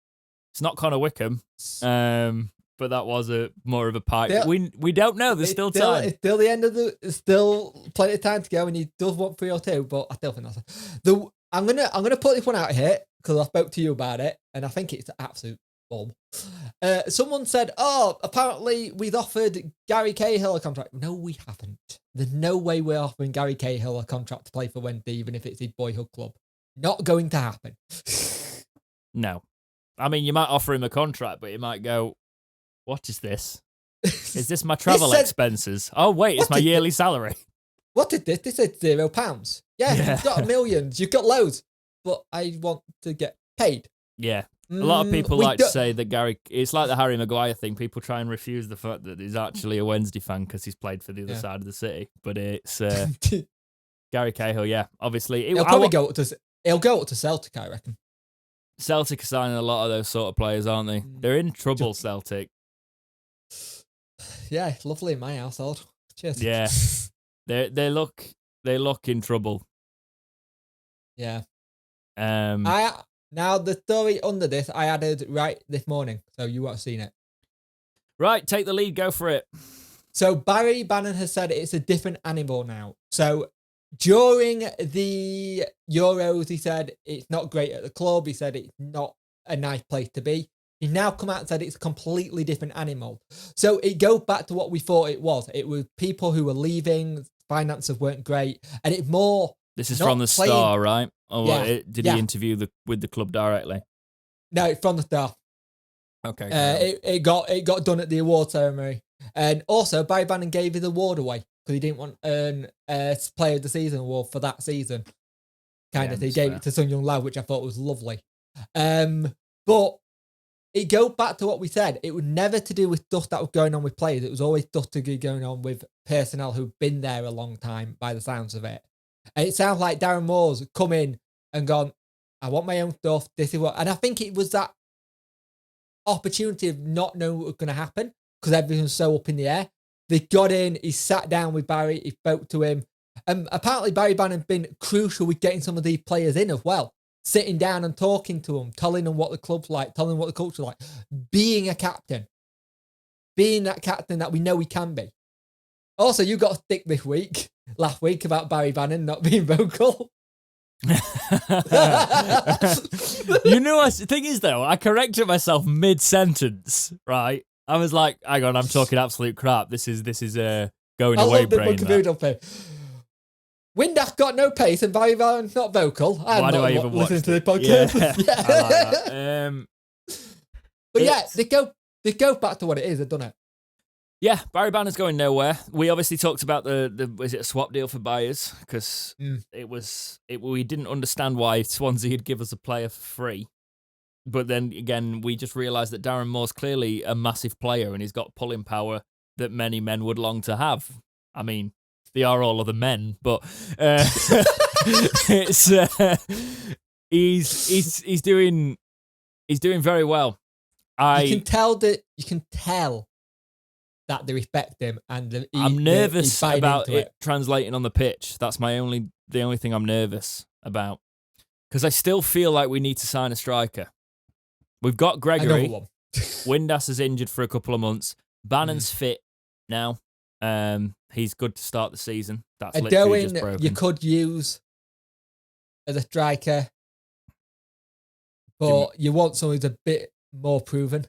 It's not Connor Wickham, but that was more of a pipe. We don't know. There's still time. It's still the end of it's still plenty of time to go, and he does want 3 or 2, but I still think that's I'm gonna put this one out here because I spoke to you about it, and I think it's an absolute bomb. Someone said, apparently we've offered Gary Cahill a contract. No, we haven't. There's no way we're offering Gary Cahill a contract to play for Wednesday, even if it's his boyhood club. Not going to happen. No. I mean, you might offer him a contract, but he might go, what is this? Is this my travel expenses? Oh, wait, it's my yearly salary. What is this? This is £0. Yeah, you've got millions. You've got loads. But I want to get paid. Yeah. A lot of people like to say that Gary... It's like the Harry Maguire thing. People try and refuse the fact that he's actually a Wednesday fan because he's played for the other side of the city. But it's Gary Cahill, yeah. Obviously... He'll probably go up to Celtic, I reckon. Celtic are signing a lot of those sort of players, aren't they? They're in trouble, Celtic. Yeah, it's lovely in my household. Cheers. Yeah. They look in trouble. Yeah. Now the story under this I added right this morning, so you won't have seen it. Right, take the lead, go for it. So Barry Bannon has said it's a different animal now. So during the Euros, he said it's not great at the club. He said it's not a nice place to be. He's now come out and said it's a completely different animal. So it goes back to what we thought it was. It was people who were leaving, finances weren't great, and it's more... This is from the Star, right? Or did he interview with the club directly? No, it's from the Star. Okay. It got done at the award ceremony. And also, Barry Bannon gave his award away because he didn't want to earn a Player of the Season award for that season. He gave it to some young lad, which I thought was lovely. But it goes back to what we said. It was never to do with stuff that was going on with players. It was always stuff to be going on with personnel who've been there a long time, by the sounds of it. And it sounds like Darren Moore's come in and gone, I want my own stuff. This is what... And I think it was that opportunity of not knowing what was going to happen because everything was so up in the air. They got in, he sat down with Barry, he spoke to him. And apparently Barry Bannon's been crucial with getting some of these players in as well. Sitting down and talking to them, telling them what the club's like, telling them what the culture's like. Being a captain. Being that captain that we know he can be. Also, you got a stick last week about Barry Bannon not being vocal. The thing is though, I corrected myself mid-sentence, right? I was like, hang on, I'm talking absolute crap. This is going away brain. Windass got no pace and Barry Bannon's not vocal. Why do I even listen to the podcast? Yeah. I like that. But yeah, they go back to what it is, they've done it. Yeah, Barry Bannon's going nowhere. We obviously talked about was it a swap deal for Byers? Because we didn't understand why Swansea would give us a player for free. But then again, we just realised that Darren Moore's clearly a massive player and he's got pulling power that many men would long to have. I mean, they are all other men, but it's he's doing very well. You can tell that they respect him, and I'm nervous about it translating on the pitch. That's the only thing I'm nervous about, because I still feel like we need to sign a striker. We've got Gregory. Windass is injured for a couple of months. Bannon's fit now. He's good to start the season. That's literally just broken. You could use as a striker, but you want someone who's a bit more proven.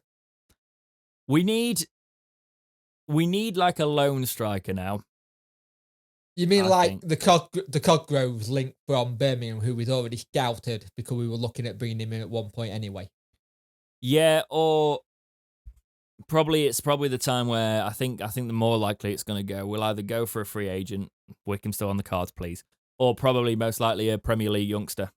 We need like a lone striker now. You mean the Coggroves link from Birmingham, who was already scouted because we were looking at bringing him in at one point anyway? Yeah, or it's probably the time where I think the more likely it's going to go. We'll either go for a free agent, Wickham still on the cards, please, or probably most likely a Premier League youngster.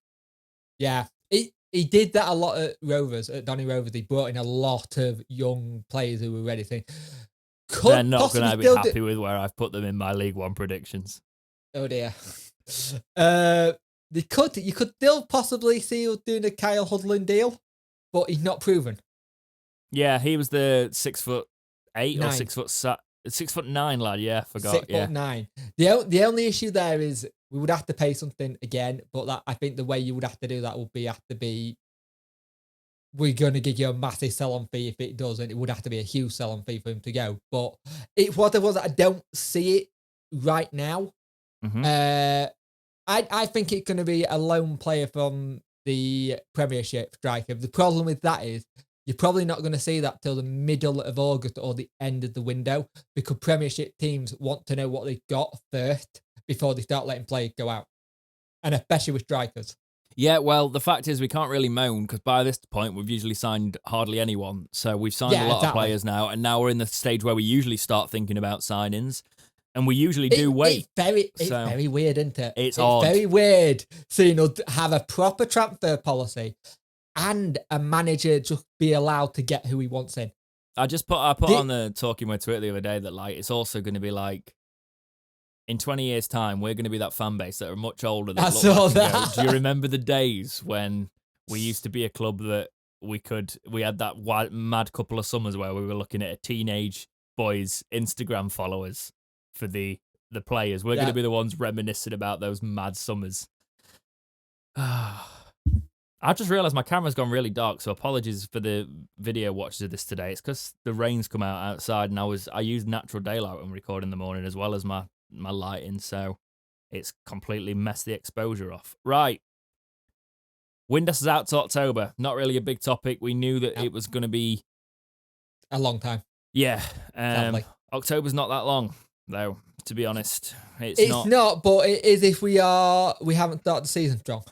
Yeah, he did that a lot at Rovers, at Donny Rovers. He brought in a lot of young players who were ready to... They're not going to be happy with where I've put them in my League One predictions. Oh dear. You could still possibly see us doing a Kyle Hudlin deal, but he's not proven. Yeah, he was the 6'8" or 9. 6'9" lad. Yeah, forgot. 6'9". The only issue there is we would have to pay something again, but that I think the way you would have to do that would have to be we're going to give you a massive sell-on fee if it doesn't. It would have to be a huge sell-on fee for him to go. But it's what it was. I don't see it right now. Mm-hmm. I think it's going to be a lone player from the Premiership striker. The problem with that is you're probably not going to see that till the middle of August or the end of the window because Premiership teams want to know what they've got first before they start letting players go out. And especially with strikers. Yeah, well, the fact is we can't really moan because by this point we've usually signed hardly anyone. So we've signed a lot of players now, and now we're in the stage where we usually start thinking about signings, and we usually do wait. It's very weird, isn't it? It's odd. Very weird seeing us have a proper transfer policy and a manager just be allowed to get who he wants in. I put on the Talking With Twitter the other day that like it's also going to be like in 20 years' time, we're going to be that fan base that are much older. That look back and go, do you remember the days when we used to be a club that we had that mad couple of summers where we were looking at a teenage boys' Instagram followers for the players? We're going to be the ones reminiscing about those mad summers. I just realised my camera's gone really dark, so apologies for the video watchers of this today. It's because the rain's come out outside, and I used natural daylight when recording in the morning as well as my lighting, so it's completely messed the exposure off. Right. Windass is out to October. Not really a big topic. We knew that it was going to be a long time. Yeah. October's not that long, though, to be honest. It's not, but it is if we haven't started the season strong.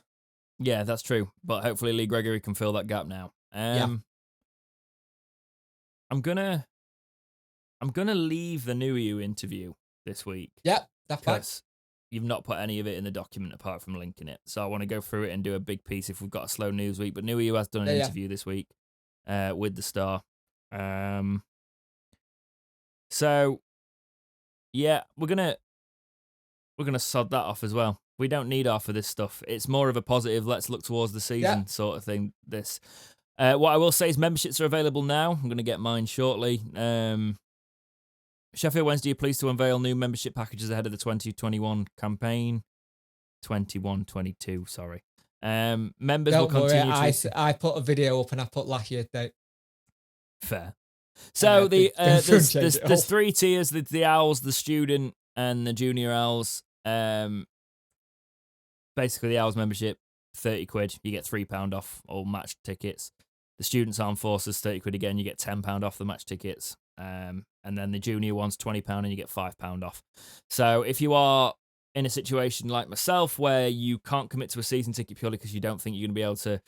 Yeah, that's true. But hopefully Lee Gregory can fill that gap now. I'm gonna leave the New You interview this week. Yep, that's fine. You've not put any of it in the document apart from linking it. So I want to go through it and do a big piece if we've got a slow news week. But New You has done an interview this week with the Star. So yeah, we're gonna sod that off as well. We don't need half of this stuff. It's more of a positive, let's look towards the season sort of thing. This. What I will say is memberships are available now. I'm going to get mine shortly. Sheffield Wednesday are pleased to unveil new membership packages ahead of the 2021 campaign. 21-22, sorry. Members will continue I put a video up and I put last year's date. Fair. So there's three tiers: the Owls, the Student, and the Junior Owls. Basically, the Owls membership, £30. You get £3 off all match tickets. The Students Armed Forces, £30 again. You get £10 off the match tickets. And then the junior one's £20 and you get £5 off. So if you are in a situation like myself where you can't commit to a season ticket purely because you don't think you're going to be able to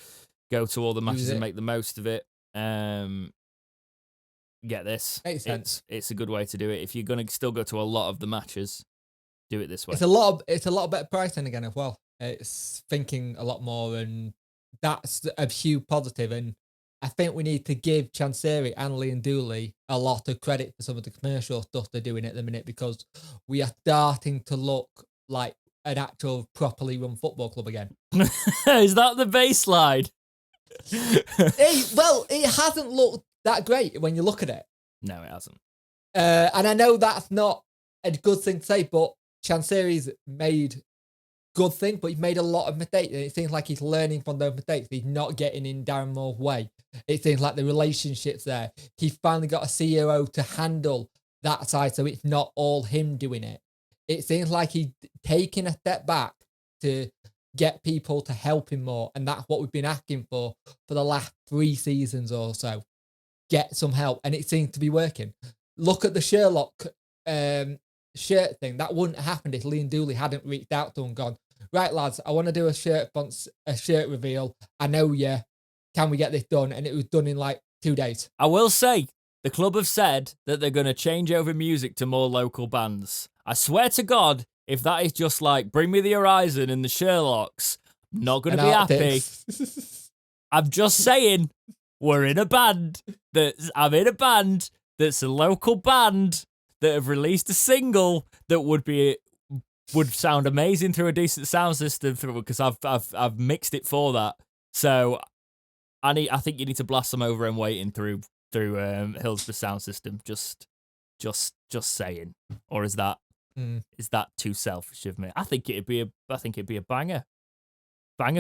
go to all the matches and make the most of it, get this. Makes sense. It's a good way to do it. If you're going to still go to a lot of the matches, do it this way. It's a lot better pricing again as well. It's thinking a lot more, and that's a huge positive. And I think we need to give Chansiri and Liam Dooley a lot of credit for some of the commercial stuff they're doing at the minute, because we are starting to look like an actual properly run football club again. Is that the baseline? Well, it hasn't looked that great when you look at it. No, it hasn't. And I know that's not a good thing to say, but Chansiri's made good thing, but he's made a lot of mistakes, and it seems like he's learning from those mistakes. He's not getting in Darren Moore's way. It seems like the relationships there. He's finally got a CEO to handle that side, so it's not all him doing it. It seems like he's taking a step back to get people to help him more, and that's what we've been asking for the last 3 seasons or so. Get some help, and it seems to be working. Look at the Sherlock shirt thing. That wouldn't have happened if Liam Dooley hadn't reached out to him and gone, right lads, I want to do a shirt reveal. I know you. Can we get this done? And it was done in like 2 days. I will say, the club have said that they're going to change over music to more local bands. I swear to God, if that is just like Bring Me the Horizon and the Sherlocks, I'm not going to be happy. I'm just saying, I'm in a band that's a local band that have released a single that would be would sound amazing through a decent sound system because I've mixed it for that. So I think you need to blast some over and waiting through Hillsborough sound system. Just saying. Or is that too selfish of me? I think it'd be a banger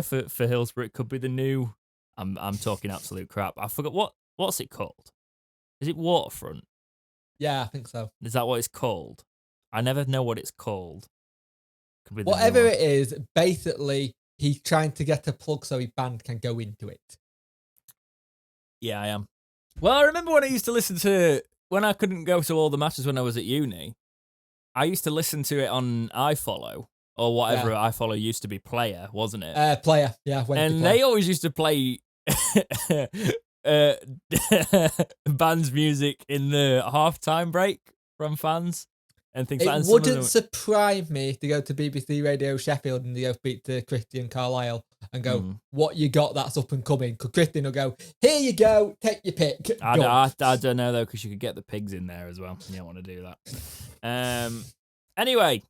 for Hillsborough. It could be the new. I'm talking absolute crap. I forgot what's it called. Is it Waterfront? Yeah, I think so. Is that what it's called? I never know what it's called. Could be Whatever it is, basically, he's trying to get a plug so his band can go into it. Yeah, I am. Well, I remember when I used to listen to, when I couldn't go to all the matches when I was at uni, I used to listen to it on iFollow, or whatever iFollow used to be, Player, wasn't it? Player, yeah. And they always used to play band's music in the halftime break from fans. And things it wouldn't surprise me to go to BBC Radio Sheffield and go speak to Christian Carlisle and go, what you got that's up and coming? Because Christian will go, here you go, take your pick. I don't know, though, because you could get the pigs in there as well. You don't want to do that. Anyway,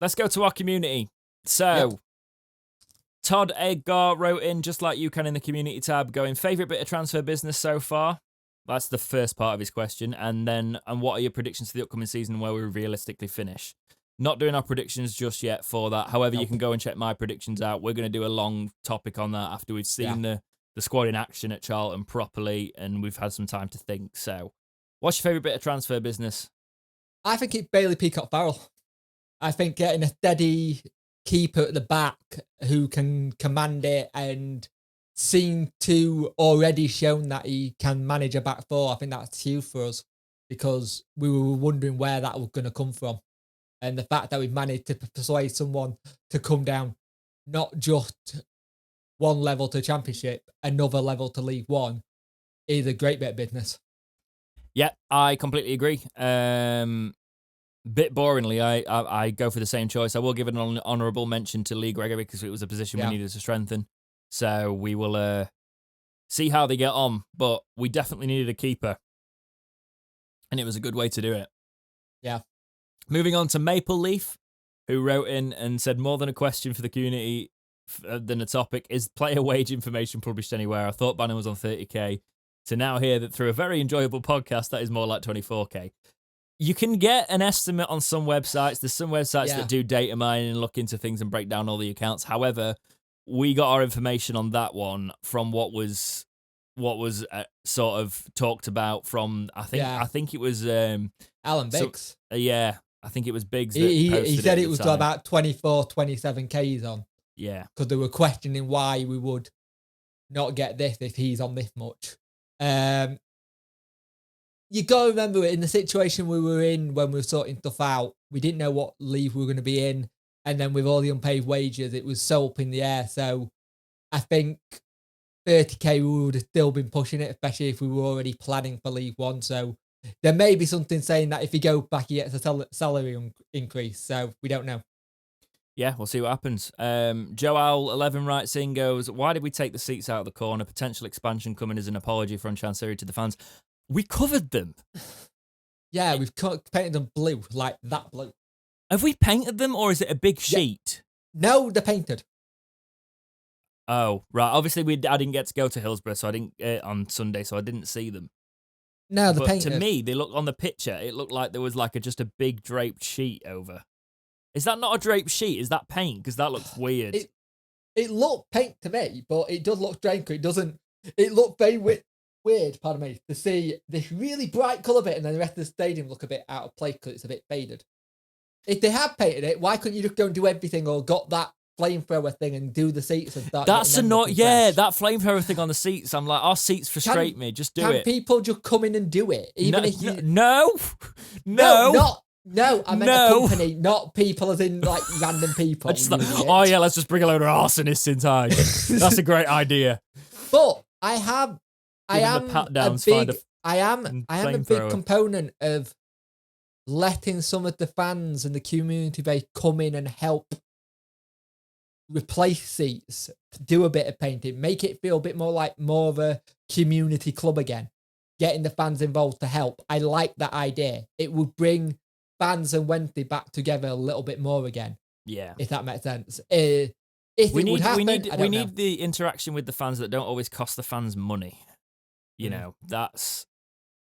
let's go to our community. So, Todd Edgar wrote in, just like you can in the community tab, going, favourite bit of transfer business so far? That's the first part of his question. And what are your predictions for the upcoming season where we realistically finish? Not doing our predictions just yet for that. However, you can go and check my predictions out. We're going to do a long topic on that after we've seen the squad in action at Charlton properly and we've had some time to think. So, what's your favourite bit of transfer business? I think it's Bailey Peacock-Farrell. I think getting a steady keeper at the back who can command it and seem to already shown that he can manage a back four. I think that's huge for us because we were wondering where that was going to come from. And the fact that we've managed to persuade someone to come down, not just one level to Championship, another level to League One, is a great bit of business. Yeah, I completely agree. Bit boringly, I go for the same choice. I will give an honourable mention to Lee Gregory because it was a position we needed to strengthen. So we will see how they get on, but we definitely needed a keeper. And it was a good way to do it. Yeah. Moving on to Maple Leaf, who wrote in and said, more than a question for the community than a topic, is player wage information published anywhere? I thought Bannon was on 30k, to now hear that through a very enjoyable podcast, that is more like 24k. You can get an estimate on some websites. There's some websites that do data mining and look into things and break down all the accounts. However, we got our information on that one from what was sort of talked about from, I think it was Alan Biggs. I think it was Biggs. He said it was about 24, 27Ks on. Yeah. Because they were questioning why we would not get this if he's on this much. You got to remember, in the situation we were in when we were sorting stuff out, we didn't know what league we were going to be in. And then with all the unpaid wages, it was so up in the air. So I think 30k, we would have still been pushing it, especially if we were already planning for League One. So there may be something saying that if he goes back, he gets a salary increase. So we don't know. Yeah, we'll see what happens. Joel11 writes in, goes, why did we take the seats out of the corner? Potential expansion coming as an apology for unchancery to the fans. We covered them. Yeah, we've painted them blue, like that blue. Have we painted them, or is it a big sheet? No, they're painted. Oh, right. Obviously, I didn't get to go to Hillsborough, so I didn't on Sunday, so I didn't see them. No, they're painted. To me, they look on the picture. It looked like there was just a big draped sheet over. Is that not a draped sheet? Is that paint? Because that looks weird. It looked paint to me, but it does look draped. It doesn't. It looked very weird, pardon me, to see this really bright colour bit and then the rest of the stadium look a bit out of place because it's a bit faded. If they had painted it, why couldn't you just go and do everything or got that flamethrower thing and do the seats and start? That's annoying. Yeah, that flamethrower thing on the seats. I'm like, our seats frustrate me. Just do it. Can people just come in and do it? Even if you... No. I meant a company, not people as in like random people. Let's just bring a load of arsonists inside. That's a great idea. But I am a big component of letting some of the fans and the community base come in and help replace seats, do a bit of painting, make it feel a bit more of a community club again, getting the fans involved to help. I like that idea. It would bring fans and Wednesday back together a little bit more again. Yeah. If that makes sense. If we it need, would happen, we need the interaction with the fans that don't always cost the fans money. You know, that's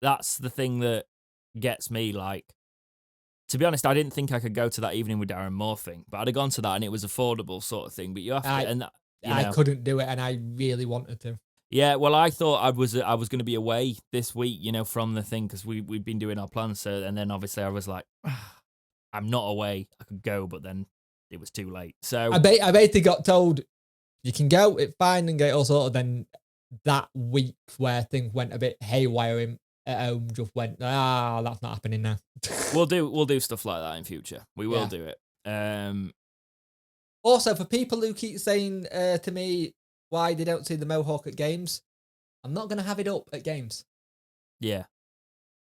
the thing that gets me. Like, to be honest, I didn't think I could go to that evening with Darren Moore thing, but I'd have gone to that and it was affordable sort of thing. But you have to, I couldn't do it, and I really wanted to. Yeah, well, I thought I was going to be away this week, from the thing, because we've been doing our plans. So, and then obviously I was like, I'm not away. I could go, but then it was too late. So I basically got told you can go, it's fine, and get all sorted. Then that week where things went a bit haywire at home, just went, that's not happening now. we'll do stuff like that in future. We will do it. Also, for people who keep saying to me why they don't see the Mohawk at games, I'm not going to have it up at games. Yeah.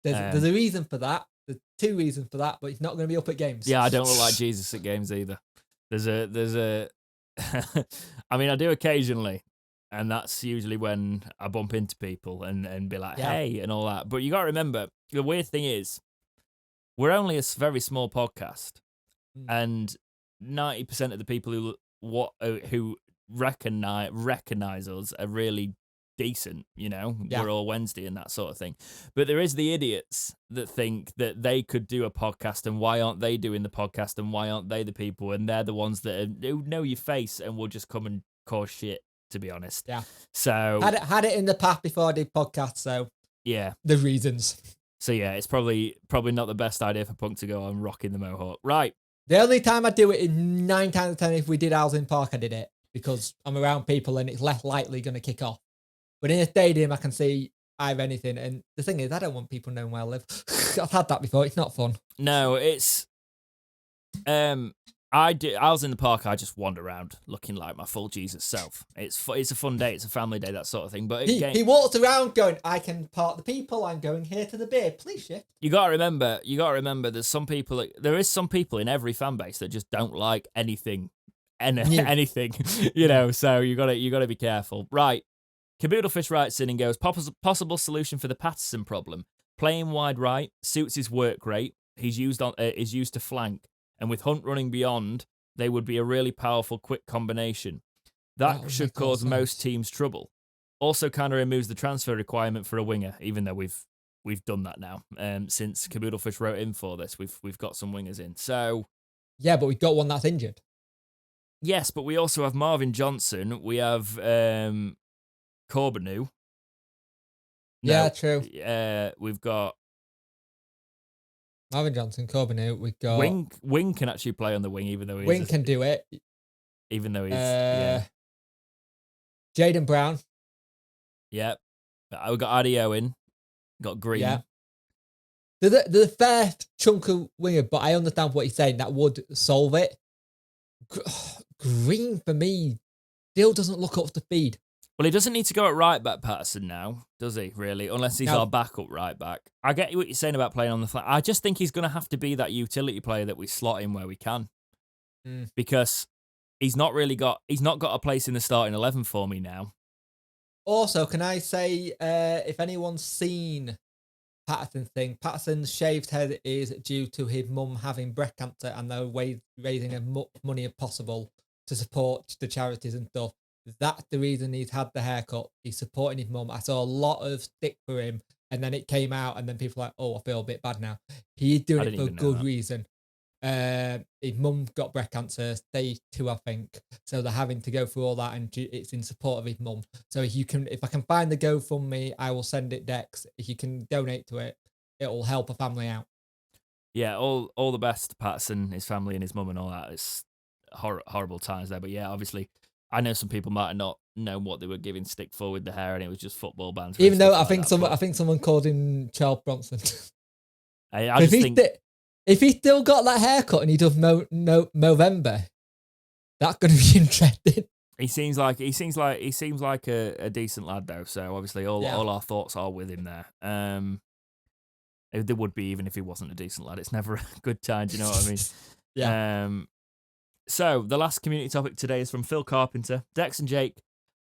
There's a reason for that. There's two reasons for that, but it's not going to be up at games. Yeah, I don't look like Jesus at games either. There's a I mean, I do occasionally, and that's usually when I bump into people and be like, hey, and all that. But you got to remember, the weird thing is, we're only a very small podcast, and 90% of the people who recognize us are really decent, we're all Wednesday and that sort of thing. But there is the idiots that think that they could do a podcast, and why aren't they doing the podcast, and why aren't they the people, and they're the ones that who know your face and will just come and cause shit, to be honest. Yeah. So had it in the past before I did podcasts, so yeah, the reasons. So yeah, it's probably not the best idea for Punk to go on rocking the Mohawk. Right. The only time I do it is 9 times out of 10 if we did Housing Park, I did it because I'm around people and it's less likely going to kick off. But in a stadium, I can see either anything. And the thing is, I don't want people knowing where I live. I've had that before. It's not fun. No, it's... I was in the park. I just wander around looking like my full Jesus self. It's a fun day. It's a family day, that sort of thing. But he walks around going, I can park the people. I'm going here to the beer. Please shift. You got to remember. There's some people. There is some people in every fan base that just don't like anything, anything. So you got to be careful. Right. Caboodlefish writes in and goes, possible solution for the Patterson problem. Playing wide right suits his work rate. He's used to flank. And with Hunt running beyond, they would be a really powerful, quick combination. That should cause most teams trouble. Also kind of removes the transfer requirement for a winger, even though we've done that now. Since Caboodlefish wrote in for this, we've got some wingers in. So yeah, but we've got one that's injured. Yes, but we also have Marvin Johnson. We have Corbanu. Yeah, true. We've got Marvin Johnson, Corbanu. We've got Wing can actually play on the wing, even though Wing can do it. Even though he's Jaden Brown. Yep. We've got Addy Owen. Got Green. Yeah. There's a fair chunk of winger, but I understand what he's saying. That would solve it. Green, for me, still doesn't look up to speed. Well, he doesn't need to go at right back, Patterson, now, does he, really? Unless he's our backup right back. I get what you're saying about playing on the flank. I just think he's going to have to be that utility player that we slot in where we can. Because he's not got a place in the starting 11 for me now. Also, can I say, if anyone's seen Patterson's thing, Patterson's shaved head is due to his mum having breast cancer, and they're raising as much money as possible to support the charities and stuff. That's the reason he's had the haircut. He's supporting his mum. I saw a lot of stick for him, and then it came out, and then people were like, oh, I feel a bit bad now. He's doing it for a good reason. His mum got breast cancer, stage 2, I think. So they're having to go through all that, and it's in support of his mum. So if I can find the GoFundMe, I will send it, Dex. If you can donate to it, it'll help a family out. Yeah, all the best to Patterson, his family, and his mum, and all that. It's horrible times there, but yeah, obviously, I know some people might not know what they were giving stick for with the hair, and it was just football bands. Even though I think someone called him Charles Bronson. I just think if he still got that haircut and he does Movember, that's going to be interesting. He seems like a decent lad though. So obviously all our thoughts are with him there. There would be even if he wasn't a decent lad. It's never a good time. Do you know what I mean? Yeah. So the last community topic today is from Phil Carpenter. Dex and Jake.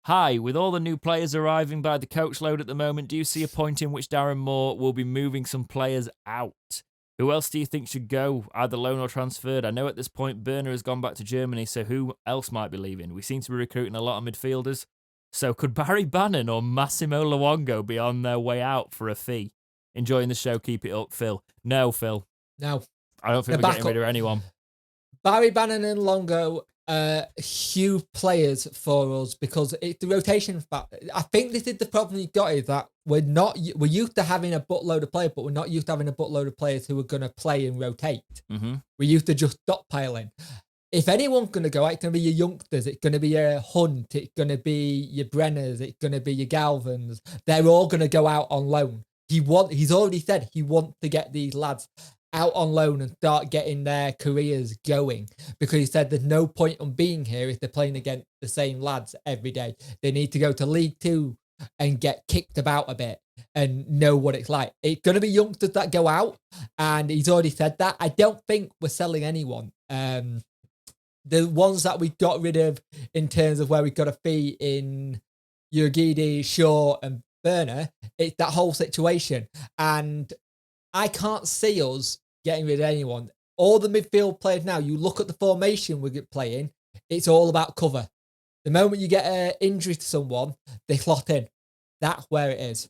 Hi, with all the new players arriving by the coach load at the moment, do you see a point in which Darren Moore will be moving some players out? Who else do you think should go, either loan or transferred? I know at this point Berner has gone back to Germany, so who else might be leaving? We seem to be recruiting a lot of midfielders. So could Barry Bannon or Massimo Luongo be on their way out for a fee? Enjoying the show, keep it up, Phil. No, Phil. No. I don't think we're getting rid of anyone. Barry Bannon and Longo are huge players for us because it's the rotation. I think this is the problem you got is that we're used to having a buttload of players, but we're not used to having a buttload of players who are going to play and rotate. Mm-hmm. We're used to just stockpiling. If anyone's going to go out, it's going to be your youngsters. It's going to be your Hunt. It's going to be your Brenners. It's going to be your Galvins. They're all going to go out on loan. He's already said he wants to get these lads out on loan and start getting their careers going, because he said there's no point on being here if they're playing against the same lads every day. They need to go to League Two and get kicked about a bit and know what it's like. It's going to be youngsters that go out, and he's already said that. I don't think we're selling anyone. The ones that we got rid of in terms of where we got a fee in Urgidi, Shaw and Berner, it's that whole situation. And I can't see us getting rid of anyone. All the midfield players now, you look at the formation we're playing, it's all about cover. The moment you get an injury to someone, they slot in. That's where it is.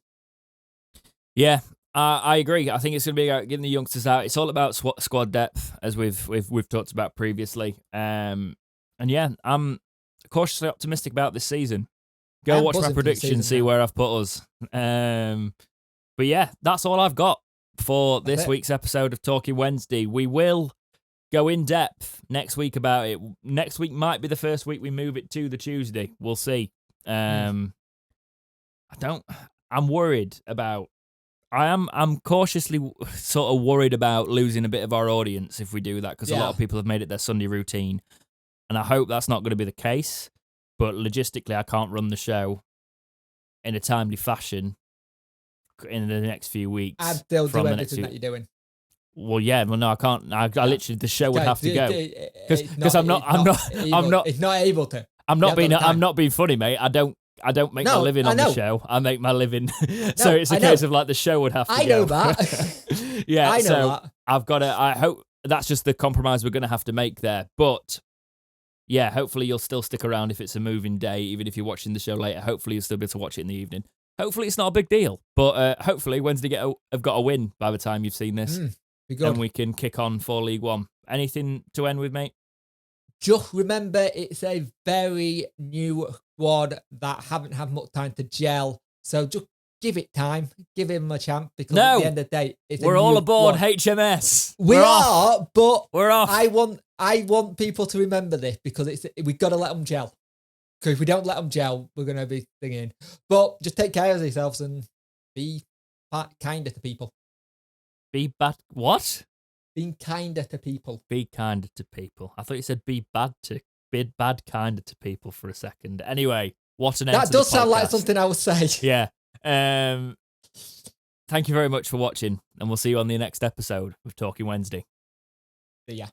Yeah, I agree. I think it's going to be about getting the youngsters out. It's all about squad depth, as we've talked about previously. And yeah, I'm cautiously optimistic about this season. Go watch my prediction, see where I've put us. But yeah, that's all I've got for this week's episode of Talking Wednesday. We will go in depth next week about it. Next week might be the first week we move it to the Tuesday. We'll see. I'm worried about. I'm cautiously sort of worried about losing a bit of our audience if we do that, because a lot of people have made it their Sunday routine, and I hope that's not going to be the case. But logistically, I can't run the show in a timely fashion in the next few weeks. I'd still do everything that you're doing. Well, yeah, well, no, I can't. I literally, the show would have to go because I'm not able to. I'm not being funny, mate. I don't make my living on the show. I make my living. So it's a case of like the show would have to go. I know that. Yeah, I know that. I've got to. I hope that's just the compromise we're going to have to make there. But yeah, hopefully you'll still stick around if it's a moving day, even if you're watching the show later. Hopefully you'll still be able to watch it in the evening. Hopefully it's not a big deal. But hopefully Wednesday have got a win by the time you've seen this. And we can kick on for League One. Anything to end with, mate? Just remember, it's a very new squad that haven't had much time to gel. So just give it time. Give him a chance, because at the end of the day, we're all aboard HMS. We're off. But we're off. I want people to remember this, because we've got to let them gel. Because if we don't let them gel, we're going to be singing. But just take care of yourselves and be kinder to people. Be bad. What? Being kinder to people. Be kinder to people. I thought you said be bad kinder to people for a second. Anyway, what an end that to the does sound like podcast. something I would say. Yeah. Thank you very much for watching, and we'll see you on the next episode of Talking Wednesday. See ya.